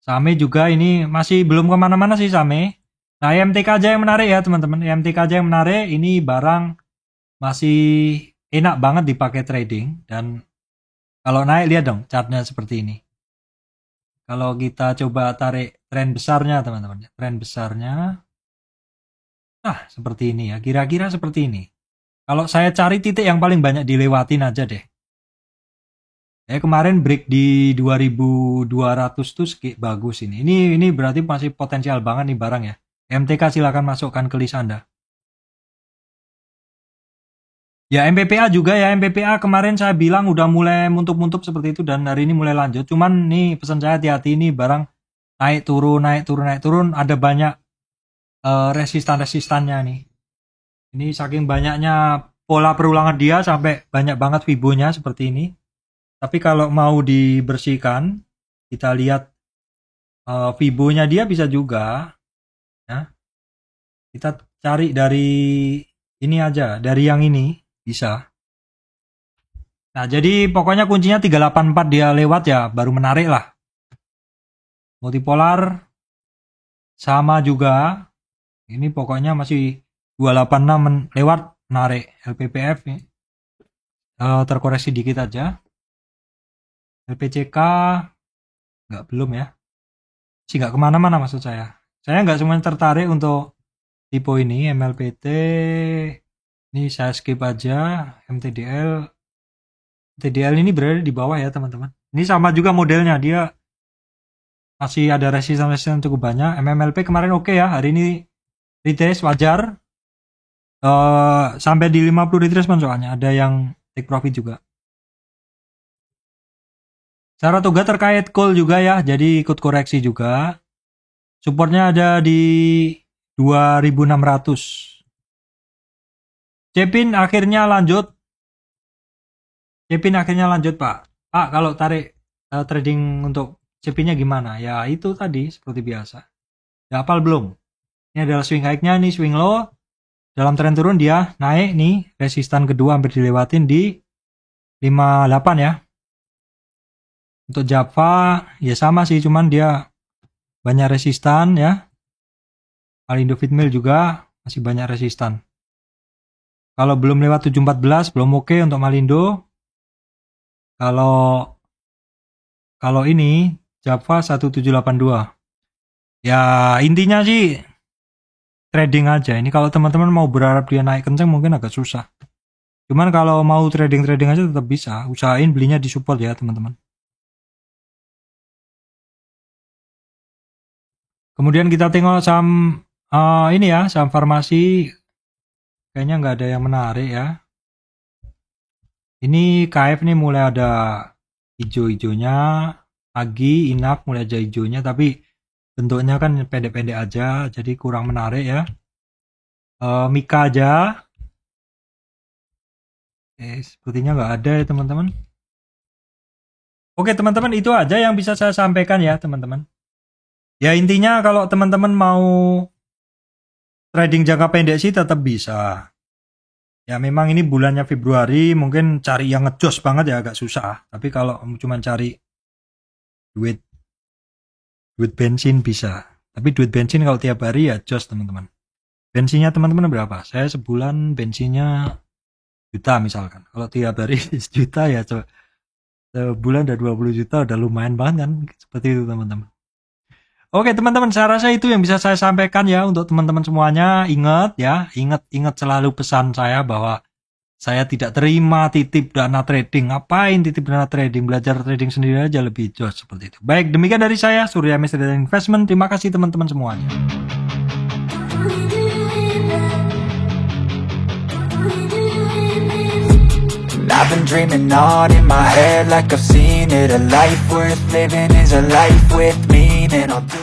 Same juga ini masih belum kemana-mana sih Same. Nah IMTK aja yang menarik ya teman-teman. IMTK aja yang menarik. Ini barang masih enak banget dipakai trading. Dan kalau naik lihat dong chartnya seperti ini. Kalau kita coba tarik tren besarnya teman-teman. Tren besarnya. Nah seperti ini ya. Kira-kira seperti ini. Kalau saya cari titik yang paling banyak dilewatin aja deh. Kemarin break di 2200 tuh bagus ini. Ini berarti masih potensial banget nih barang ya. MTK silakan masukkan ke list Anda. Ya MPPA juga ya. MPPA kemarin saya bilang udah mulai muntuk-muntuk seperti itu dan hari ini mulai lanjut. Cuman nih pesan saya hati-hati ini barang naik turun. Ada banyak resistan-resistannya nih. Ini saking banyaknya pola perulangan dia sampai banyak banget fibonya seperti ini. Tapi kalau mau dibersihkan, kita lihat fibonya dia bisa juga. Ya. Kita cari dari ini aja, dari yang ini bisa. Nah, jadi pokoknya kuncinya 384 dia lewat ya, baru menarik lah. Multipolar sama juga. Ini pokoknya masih 286 lewat menarik. LPPF terkoreksi dikit aja. LPCK belum ya. Sih nggak kemana-mana maksud saya. Saya nggak semuanya tertarik untuk tipe ini. MLPT ini saya skip aja. MTDL ini berada di bawah ya teman-teman. Ini sama juga modelnya, dia masih ada resistance cukup banyak. MMLP kemarin oke ya, hari ini retrace wajar. Sampai di 50 retracement soalnya, ada yang take profit juga. Saratoga terkait call juga ya, jadi ikut koreksi juga. Supportnya ada di 2600. Cepin akhirnya lanjut Pak. Pak, kalau tarik trading untuk Cepinnya gimana? Ya itu tadi seperti biasa. Ya hafal belum? Ini adalah swing high-nya, nih swing low. Dalam tren turun dia naik nih, resistan kedua hampir dilewatin di 58 ya. Untuk Java ya sama sih, cuman dia banyak resistan ya. Malindo Fitmill juga masih banyak resistan. Kalau belum lewat 714 belum oke untuk Malindo. Kalau ini Java 1782. Ya intinya sih trading aja. Ini kalau teman-teman mau berharap dia naik kencang mungkin agak susah. Cuman kalau mau trading aja tetap bisa. Usahain belinya di support ya teman-teman. Kemudian kita tengok saham ini ya, saham farmasi. Kayaknya nggak ada yang menarik ya. Ini KF nih mulai ada hijau-hijaunya. Agi, Inaf mulai ada hijaunya, tapi bentuknya kan pendek-pendek aja, jadi kurang menarik ya. Mika aja. Sepertinya nggak ada ya teman-teman. Oke teman-teman, itu aja yang bisa saya sampaikan ya teman-teman. Ya intinya kalau teman-teman mau trading jangka pendek sih tetap bisa. Ya memang ini bulannya Februari, mungkin cari yang ngejos banget ya agak susah. Tapi kalau cuma cari duit bensin bisa. Tapi duit bensin kalau tiap hari ya jos teman-teman. Bensinnya teman-teman berapa? Saya sebulan bensinnya juta misalkan. Kalau tiap hari juta ya sebulan udah 20 juta, udah lumayan banget kan. Seperti itu teman-teman. Oke teman-teman, saya rasa itu yang bisa saya sampaikan ya untuk teman-teman semuanya. Ingat ya, ingat selalu pesan saya bahwa saya tidak terima titip dana trading. Ngapain titip dana trading? Belajar trading sendiri aja lebih jos seperti itu. Baik, demikian dari saya, Surya Misteri Investment. Terima kasih teman-teman semuanya. I've been dreaming on in my head like I've seen it. A life worth living is a life with meaning. I'll do